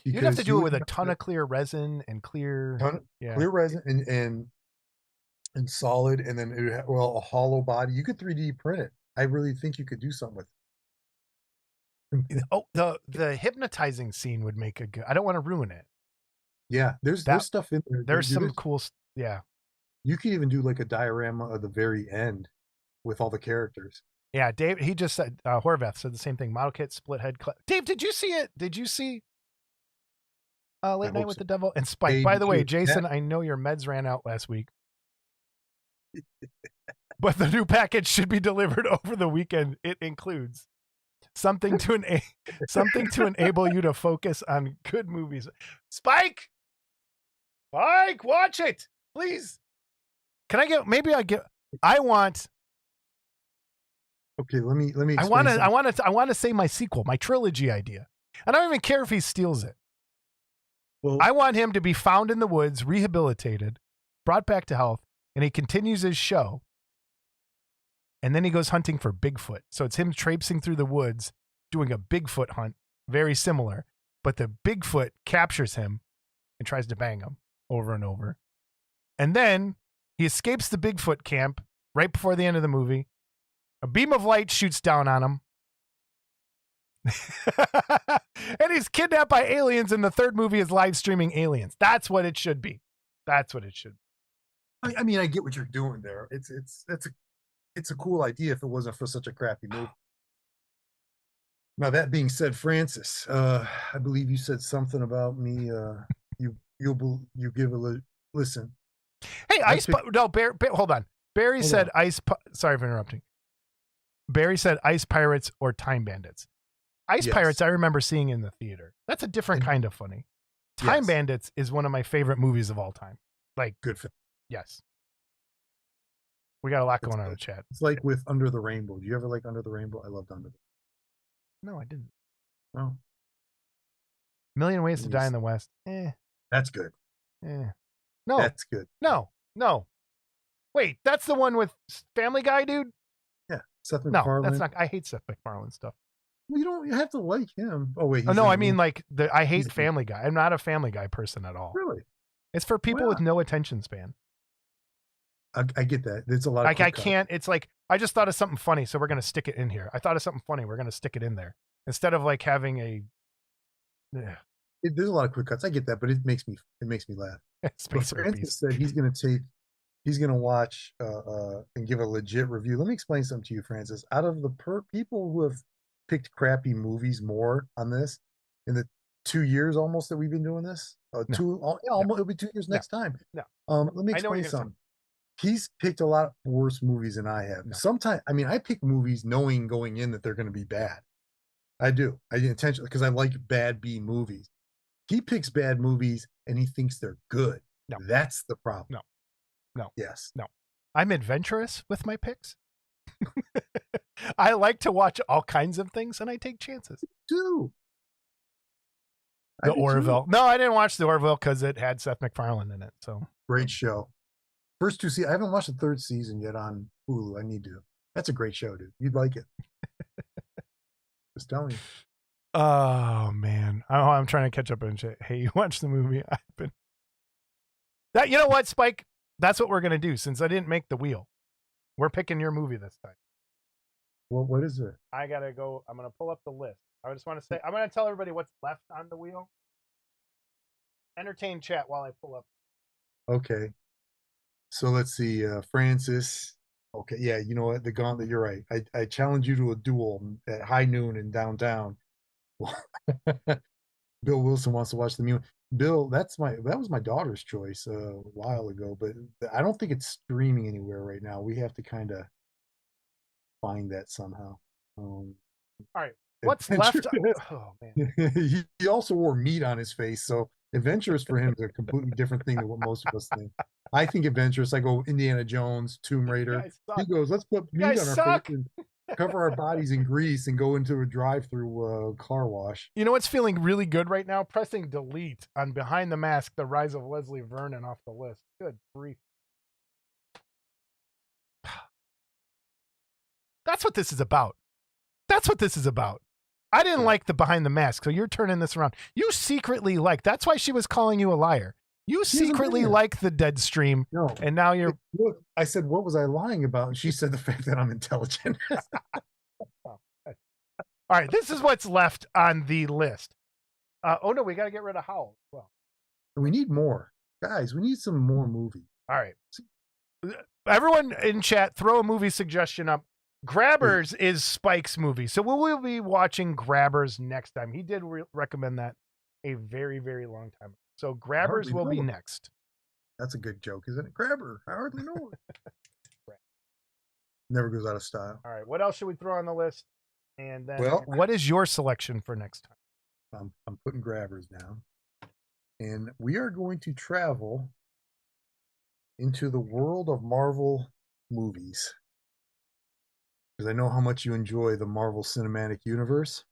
You'd have to do it with a ton of clear resin and clear resin and solid, and then a hollow body. You could 3D print it. I really think you could do something with it. Oh, the hypnotizing scene would make a good. I don't want to ruin it. Yeah, there's stuff in there. There's some cool. Yeah, you could even do like a diorama of the very end with all the characters. Yeah, Dave. He just said Horvath said the same thing. Model kit, split head. Dave, did you see it? Did you see Late Night with the Devil and Spike? By the way, Jason, I know your meds ran out last week, but the new package should be delivered over the weekend. It includes something to enable you to focus on good movies. Spike, watch it, please. Can I get? Maybe I want. Okay, let me. I want to say my sequel, my trilogy idea. I don't even care if he steals it. Well, I want him to be found in the woods, rehabilitated, brought back to health, and he continues his show. And then he goes hunting for Bigfoot. So it's him traipsing through the woods, doing a Bigfoot hunt, very similar. But the Bigfoot captures him and tries to bang him over and over. And then he escapes the Bigfoot camp right before the end of the movie. A beam of light shoots down on him. And he's kidnapped by aliens, and the third movie is live streaming aliens. That's what it should be. That's what it should be. I mean, I get what you're doing there. It's a cool idea if it wasn't for such a crappy movie. Now, that being said, Francis, I believe you said something about me. You give a listen. Hey, hold on. Barry said ice. Sorry for interrupting. Barry said Ice Pirates or Time Bandits. Ice Pirates, I remember seeing in the theater. That's a different kind of funny. Time Bandits is one of my favorite movies of all time. Like, good film. Yes. We got a lot going on in the chat. It's like with Under the Rainbow. Do you ever like Under the Rainbow? I loved Under the No, I didn't. No. Million Ways to Die in the West. That's good. No. That's good. No. Wait, that's the one with Family Guy, dude? Yeah. Seth MacFarlane. No, that's not. I hate Seth MacFarlane stuff. Well, you have to like him. Oh, wait. No, I mean, like, I hate Family Guy. I'm not a Family Guy person at all. Really? It's for people with no attention span. I get that. There's a lot of I can't. It's like, I just thought of something funny, so we're going to stick it in here. I thought of something funny. We're going to stick it in there. Instead of like having a... There's a lot of quick cuts. I get that, but it makes me laugh. But Francis said he's going to watch and give a legit review. Let me explain something to you, Francis. Out of the people who have picked crappy movies more on this in the 2 years almost that we've been doing this, it'll be 2 years next time. No. Let me explain something. He's picked a lot worse movies than I have. Sometimes, I mean, I pick movies knowing going in that they're going to be bad. I do. I intentionally, because I like bad B movies. He picks bad movies and he thinks they're good. No. That's the problem. No. Yes. No. I'm adventurous with my picks. I like to watch all kinds of things and I take chances. Do. The Orville. No, I didn't watch the Orville because it had Seth MacFarlane in it. So great show. First two seasons. I haven't watched the third season yet on Hulu. I need to. That's a great show, dude. You'd like it. Just telling you. Oh man, I'm trying to catch up and say, hey, you watched the movie? I've been that. You know what, Spike? That's what we're gonna do. Since I didn't make the wheel, we're picking your movie this time. Well, what is it? I gotta go. I'm gonna pull up the list. I just want to say I'm gonna tell everybody what's left on the wheel. Entertain chat while I pull up. Okay. So let's see. Francis. Okay. Yeah. You know what? The Gauntlet. You're right. I challenge you to a duel at high noon in downtown. Bill Wilson wants to watch the Mew. Bill, that was my daughter's choice a while ago, but I don't think it's streaming anywhere right now. We have to kind of find that somehow. All right, what's left? Oh man, he also wore meat on his face, so adventurous for him is a completely different thing than what most of us think. I think adventurous. I go Indiana Jones, Tomb Raider. He goes, let's put meat on our face and cover our bodies in grease and go into a drive-through car wash. You know what's feeling really good right now? Pressing delete on Behind the Mask, The Rise of Leslie Vernon off the list. Good grief. That's what this is about. That's what this is about. I didn't like the Behind the Mask, so you're turning this around. You secretly like. That's why she was calling you a liar. You secretly like the Deadstream, no, and now you're. Look, I said, what was I lying about? And she said the fact that I'm intelligent. All right, this is what's left on the list. Oh no, we got to get rid of Howl as well. We need more, guys. We need some more movies. All right, everyone in chat, throw a movie suggestion up. Grabbers is Spike's movie, so we will be watching Grabbers next time. He did recommend that a very, very long time ago. So Grabbers will be next. That's a good joke, isn't it? Grabber. I hardly know it. Never goes out of style. All right, what else should we throw on the list? And then, what is your selection for next time? I'm putting Grabbers down, and we are going to travel into the world of Marvel movies. Because I know how much you enjoy the Marvel Cinematic Universe.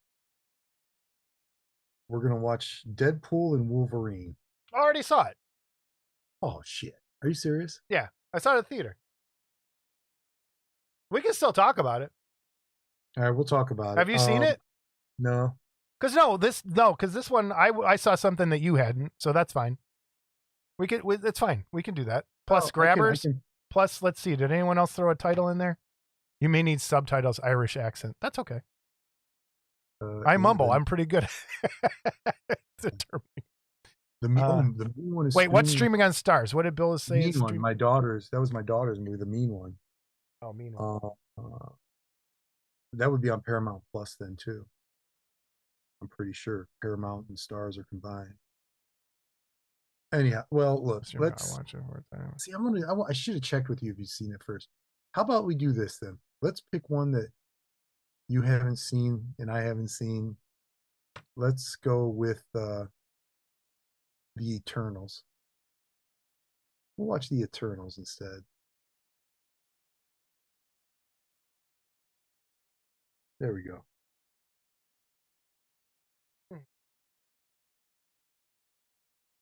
We're going to watch Deadpool and Wolverine. I already saw it. Oh, shit. Are you serious? Yeah, I saw it at the theater. We can still talk about it. All right, we'll talk about it. Have you seen it? No. Because this one, I saw something that you hadn't, so that's fine. It's fine. We can do that. Plus Grabbers. Plus, let's see. Did anyone else throw a title in there? You may need subtitles, Irish accent. That's okay. I mumble. I'm pretty good at determining. The mean one is. Wait, what's streaming on Stars? What did Bill say? Mean one. That was my daughter's movie, The Mean One. Oh, Mean One. That would be on Paramount Plus then too. I'm pretty sure Paramount and Stars are combined. Anyhow, well, look, let's watch it for time. See. I should have checked with you if you've seen it first. How about we do this then? Let's pick one that you haven't seen and I haven't seen. Let's go with the Eternals. We'll watch the Eternals instead. There we go.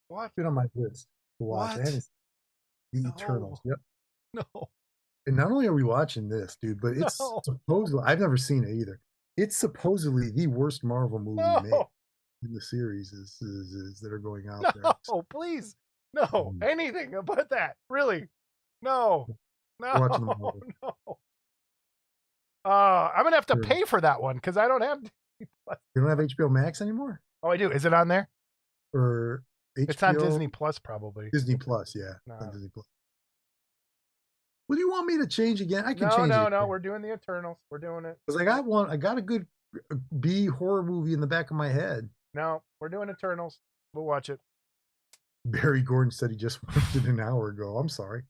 What? Been on my list to watch. What? The Eternals. Yep. No. And not only are we watching this, dude, but it's supposedly, I've never seen it either. It's supposedly the worst Marvel movie made in the series that are going out there. No, please. No, anything about that. Really. No. No. No. I'm going to have to pay for that one because I don't have You don't have HBO Max anymore? Oh, I do. Is it on there? Or HBO? It's on Disney Plus, probably. Disney Plus, yeah. Disney Plus. Well, do you want me to change again? I can change it. No. We're doing the Eternals. We're doing it. Because I got a good B horror movie in the back of my head. No, we're doing Eternals. We'll watch it. Barry Gordon said he just watched it an hour ago. I'm sorry.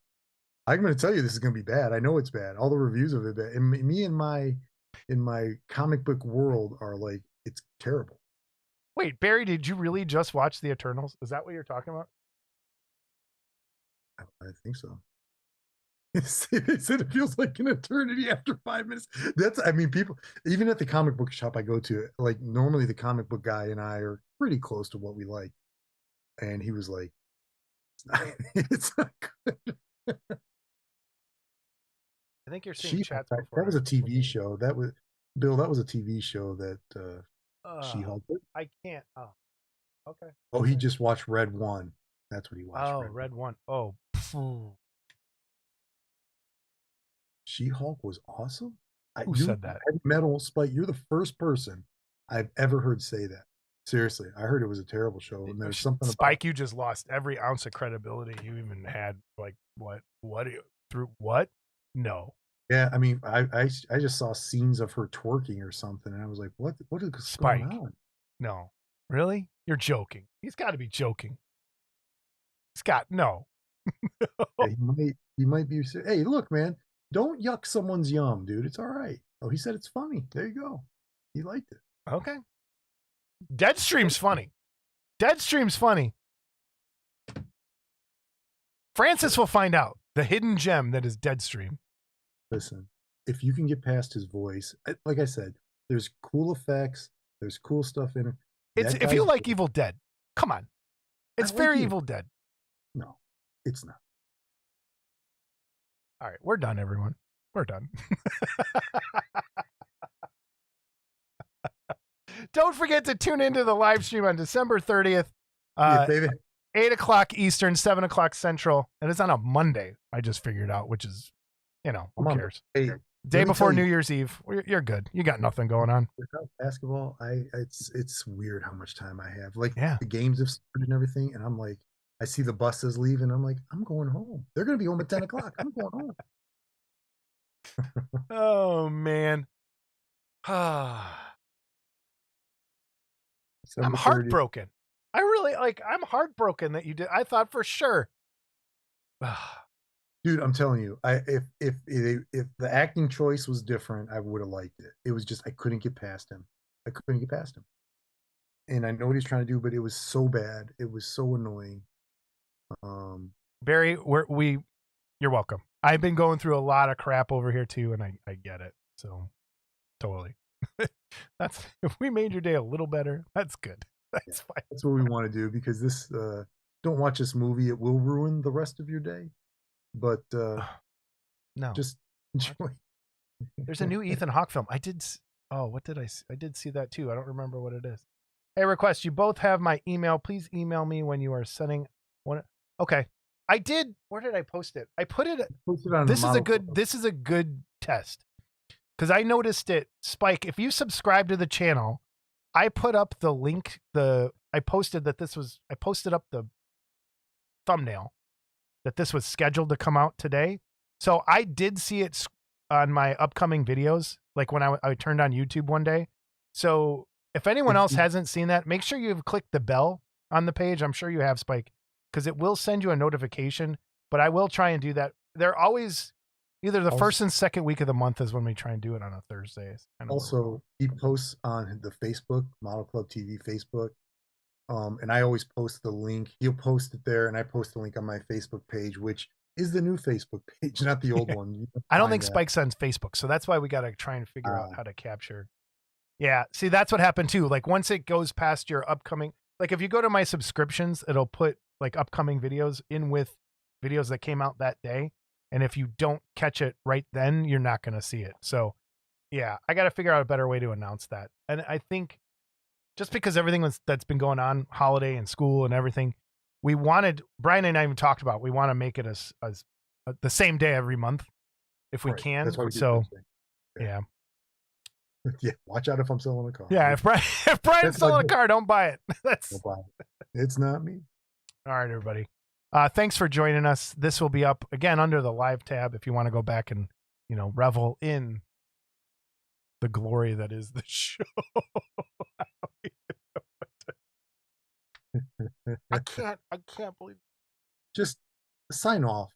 I'm going to tell you this is going to be bad. I know it's bad. All the reviews of it bad. And me and in my comic book world are like, it's terrible. Wait, Barry, did you really just watch the Eternals? Is that what you're talking about? I think so. They said it feels like an eternity after 5 minutes. People, even at the comic book shop I go to, like normally the comic book guy and I are pretty close to what we like. And he was like, it's not good. I think you're seeing She-Hulk, chats that before was a TV show. That was Bill. That was a TV show that I. She-Hulk. I can't. Oh, okay. Oh, he just watched Red One. That's what he watched. Oh, Red One. Red One. Oh, phew. She-Hulk was awesome. Who said that? Heavy metal Spike. You're the first person I've ever heard say that. Seriously, I heard it was a terrible show, and there's something about Spike. You just lost every ounce of credibility you even had. Like what? What? Through what? No. Yeah, I mean, I just saw scenes of her twerking or something, and I was like, what is going Spike. on? No. Really? You're joking. He's got to be joking. Scott, no. Yeah, he might be. Hey, look, man, don't yuck someone's yum, dude. It's all right. Oh, he said it's funny. There you go. He liked it. Okay. Deadstream's funny. Deadstream's funny. Francis will find out the hidden gem that is Deadstream. Listen, if you can get past his voice, like I said, there's cool effects, there's cool stuff in it. It's if you like Evil Dead, come on. It's very Evil Dead. No, it's not. All right, we're done, everyone. We're done. Don't forget to tune into the live stream on December 30th, Yeah, baby. 8 o'clock Eastern, 7 o'clock Central. And it's on a Monday, I just figured out, which is, who cares? Hey, Day before New Year's Eve. You're good. You got nothing going on. Without basketball, it's weird how much time I have. Like, Yeah. the games have started and everything, and I'm like, I see the buses leaving. I'm like, I'm going home. They're going to be home at 10 o'clock. I'm going home. Oh, man. I'm heartbroken. I'm heartbroken that you did. I thought for sure. Dude, I'm telling you, if the acting choice was different, I would have liked it. It was just I couldn't get past him. I couldn't get past him. And I know what he's trying to do, but it was so bad. It was so annoying. Barry, you're welcome. I've been going through a lot of crap over here too, and I get it. So totally. If we made your day a little better, that's good. That's fine. That's what we want to do, because this don't watch this movie. It will ruin the rest of your day. But no, just enjoy. There's a new Ethan Hawke film. What did I see? I did see that too. I don't remember what it is. Hey, request, you both have my email. Please email me when you are sending one. Okay. I did. Where did I post it? I put it on this is a good test. Because I noticed it, Spike, if you subscribe to the channel, I put up the link, I posted up the thumbnail that this was scheduled to come out today. So I did see it on my upcoming videos, like when I turned on YouTube one day. So if anyone else hasn't seen that, make sure you've clicked the bell on the page. I'm sure you have, Spike, because it will send you a notification, but I will try and do that. They're always either the first and second week of the month is when we try and do it on a Thursday. Also, he posts on the Facebook, Model Club TV Facebook. And I always post the link. He'll post it there, and I post the link on my Facebook page, which is the new Facebook page, not the old one. I don't think Spike's on Facebook, so that's why we got to try and figure out how to capture. Yeah, see, that's what happened too. Like once it goes past your upcoming, like if you go to my subscriptions, it'll put like upcoming videos in with videos that came out that day. And if you don't catch it right then, you're not going to see it. So yeah, I got to figure out a better way to announce that. And I think just because everything that's been going on, holiday and school and everything, Brian and I even talked about, we want to make it as the same day every month if we can. That's why we do yeah. Yeah, watch out if I'm selling a car. Yeah, if Brian's selling a car, don't buy it. Don't buy it. It's not me. All right, everybody. Thanks for joining us. This will be up again under the live tab if you want to go back and revel in the glory that is the show. I can't believe it. Just sign off.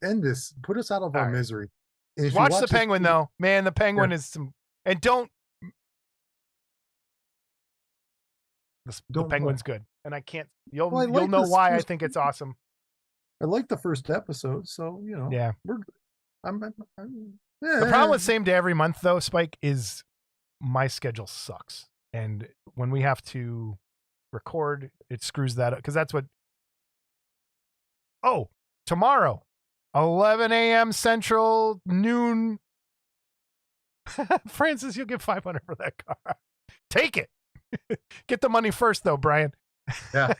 End this. Put us out of our misery. Watch the Penguin though. Man, the Penguin is some, and don't the Penguin's good. And I can't you'll know why I think it's awesome. I like the first episode, so yeah. We're good. The problem with same day every month though, Spike, is my schedule sucks. And when we have to record, it screws that up, because that's what tomorrow 11 a.m. Central, noon. Francis, you'll get 500 for that car. Take it. Get the money first, though, Brian. Yeah.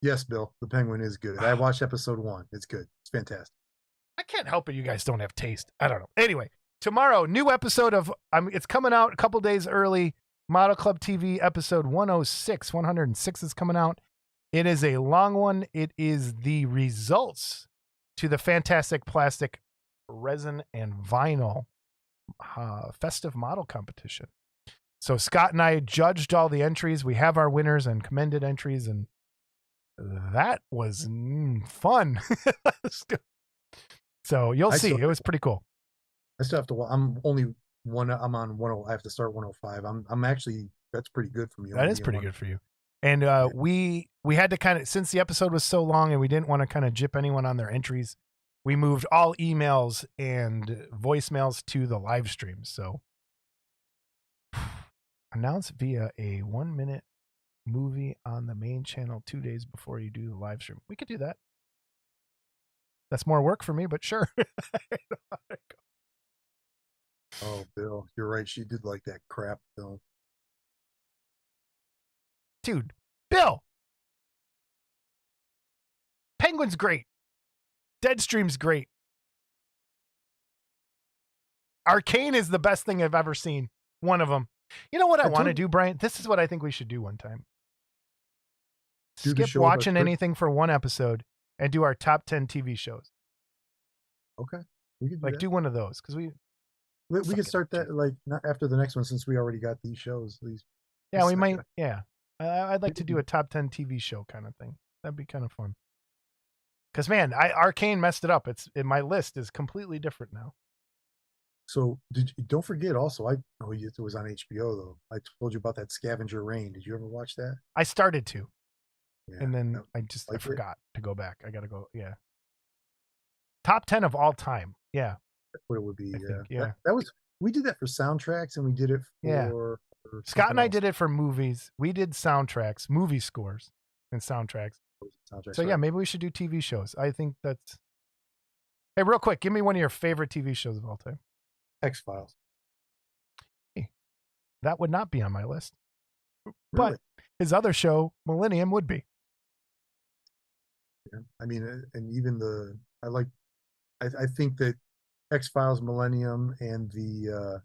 Yes, Bill. The Penguin is good. I watched episode 1. It's good. It's fantastic. I can't help it. You guys don't have taste. I don't know. Anyway, tomorrow, new episode of. It's coming out a couple days early. Model Club TV episode 106. 106 is coming out. It is a long one. It is the results to the Fantastic Plastic Resin and Vinyl Festive Model Competition. So Scott and I judged all the entries. We have our winners and commended entries, and that was fun. So you'll see. It was pretty cool. I still have to. I'm only one. I'm on 10. I have to start 105. I'm actually. That's pretty good for me. That is pretty good for you. And we had to kind of, since the episode was so long and we didn't want to kind of jip anyone on their entries, we moved all emails and voicemails to the live stream. So announce via a 1-minute movie on the main channel 2 days before you do the live stream. We could do that. That's more work for me, but sure. Oh, Bill, you're right. She did like that crap film. Dude, Bill. Penguin's great. Deadstream's great. Arcane is the best thing I've ever seen. One of them. You know what I want to do, Brian? This is what I think we should do one time. Skip watching anything for one episode and do our top 10 TV shows. Okay. We could do like that. Do one of those because we could start that like not after the next one since we already got these shows. Yeah, we might. Yeah. I'd like to do a top 10 TV show kind of thing. That'd be kind of fun. Because, man, Arcane messed it up. My list is completely different now. So don't forget also, it was on HBO though. I told you about that Scavenger Rain. Did you ever watch that? I started to. Yeah, and then I forgot to go back. I got to go. Yeah. Top 10 of all time. Yeah. That's what it would be. Yeah. We did that for soundtracks and we did it for Scott and I did it for movies. We did soundtracks, movie scores and soundtracks. So yeah, maybe we should do TV shows. I think that's. Hey, real quick, give me one of your favorite TV shows of all time. X-Files. Hey, that would not be on my list. Really? But his other show, Millennium, would be. Yeah. I mean, and even I think that X-Files, Millennium, and the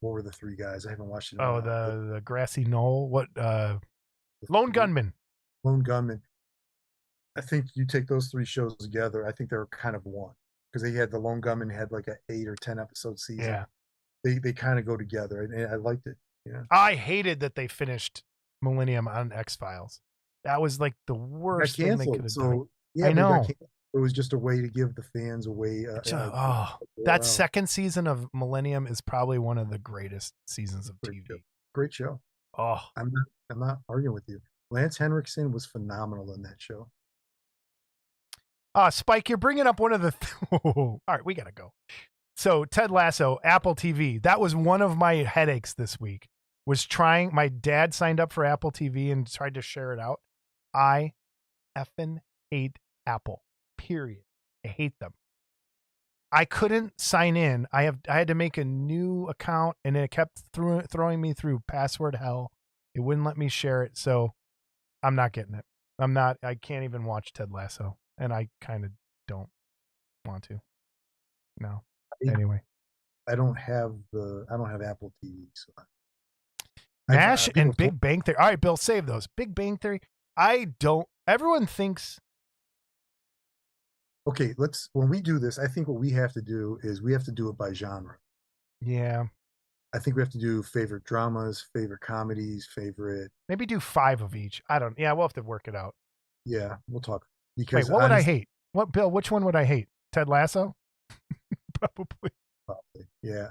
what were the three guys? I haven't watched it. Oh, the Grassy Knoll. What? Lone Gunman. Lone Gunman. I think you take those three shows together. I think they were kind of one because they had the Lone Gunman had like an 8 or 10 episode season. Yeah, they kind of go together, and I liked it. Yeah, I hated that they finished Millennium on X-Files. That was like the worst thing they could have done. Yeah, I know. It was just a way to give the fans a way. That second season of Millennium is probably one of the greatest seasons of TV. Great show. Oh, I'm not arguing with you. Lance Henriksen was phenomenal in that show. Spike, you're bringing up one of the. All right, we gotta go. So Ted Lasso, Apple TV. That was one of my headaches this week. My dad signed up for Apple TV and tried to share it out. I effing hate Apple. Period. I hate them. I couldn't sign in. I had to make a new account, and it kept throwing me through password hell. It wouldn't let me share it, so I'm not getting it. I can't even watch Ted Lasso, and I kind of don't want to. No. Anyway. I don't have Apple TV, so. MASH and Big Bang Theory. All right, Bill, save those. Big Bang Theory. Everyone thinks. Okay, when we do this, I think what we have to do is we have to do it by genre. Yeah. I think we have to do favorite dramas, favorite comedies, favorite. Maybe do 5 of each. Yeah, we'll have to work it out. Yeah, we'll talk. Because wait, what would I hate? What, Bill, which one would I hate? Ted Lasso? Probably. Yeah,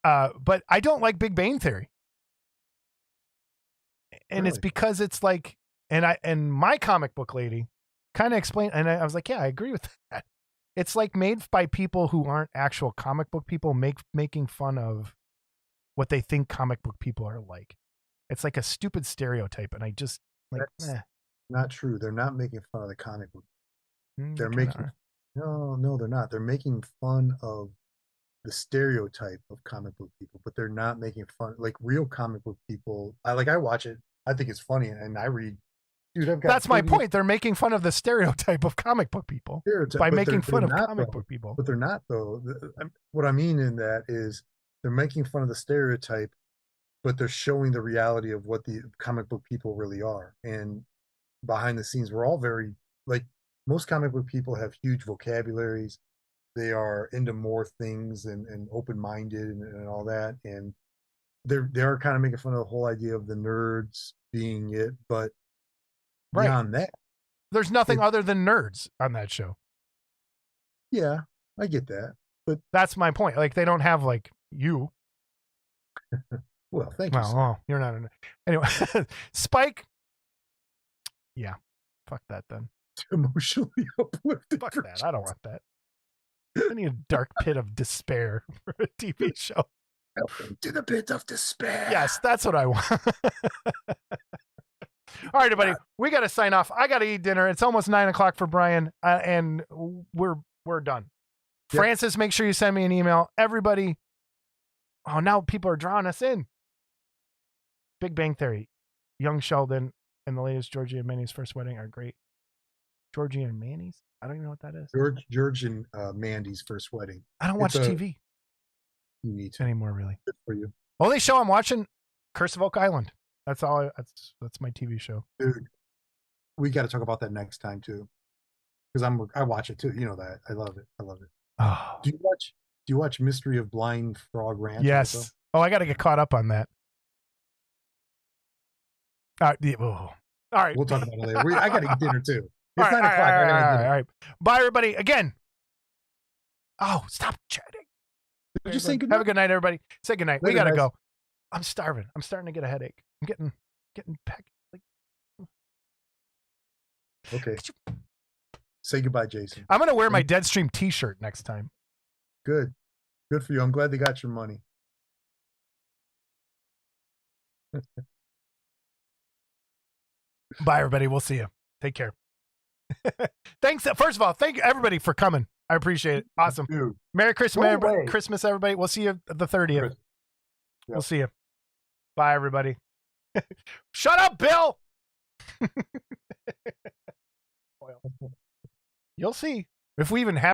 but I don't like Big Bang Theory. And really? It's because it's like, and my comic book lady kind of explained, and I was like, yeah, I agree with that. It's like made by people who aren't actual comic book people making fun of what they think comic book people are like. It's like a stupid stereotype, and I just like, Not true. They're not making fun of the comic book. They They're kinda making are. no, they're not. They're making fun of the stereotype of comic book people, but they're not making fun like real comic book people. I watch it. I think it's funny, and I read. Dude, I've got That's my 30 point. They're making fun of the stereotype of comic book people stereotype, by but making they're fun of not comic though. book people. But they're not though. What I mean in that is they're making fun of the stereotype, but they're showing the reality of what the comic book people really are. And behind the scenes, we're all very like most comic book people have huge vocabularies. They are into more things and open minded and all that. And they are kind of making fun of the whole idea of the nerds being it, but Right. beyond that, There's nothing it, other than nerds on that show. yeah, I get that. But That's my point. Like they don't have like you. well, thank you, Well, sir. oh, you're not. Anyway, Spike. Yeah, fuck that then. Emotionally uplifted. Fuck that. I don't want that. I need a dark pit of despair for a TV show. Welcome to the pit of despair. Yes, that's what I want. All right, everybody, we got to sign off. I got to eat dinner. It's almost 9:00 for Brian, and we're done. Yep. Francis, make sure you send me an email. Everybody. Oh, now people are drawing us in. Big Bang Theory, Young Sheldon, and the latest Georgie and Manny's first wedding are great. Georgie and Manny's? I don't even know what that is. George and Mandy's first wedding. I don't watch TV. You need to anymore, really. Good for you. Only show I'm watching, Curse of Oak Island. That's all. That's my TV show. Dude, we got to talk about that next time too, because I watch it too. You know that I love it. I love it. Oh. Do you watch Mystery of Blind Frog Ranch? Yes. Also? Oh, I got to get caught up on that. All right. We'll talk about it later. I got to eat dinner too. It's 9 o'clock. I got to get dinner. All right. Bye, everybody. Again. Oh, stop chatting. Just say good night. Have a good night, everybody. Say good night. Later, we got to guys. go. I'm starving. I'm starting to get a headache. I'm getting pecked. Okay. Say goodbye, Jason. I'm going to wear my Deadstream t-shirt next time. Good for you. I'm glad they got your money. Bye, everybody. We'll see you. Take care. Thanks. First of all, thank you, everybody, for coming. I appreciate it. Awesome. Dude. Merry Christmas, Christmas, everybody. We'll see you the 30th. Yep. We'll see you. Bye, everybody. Shut up, Bill. You'll see if we even have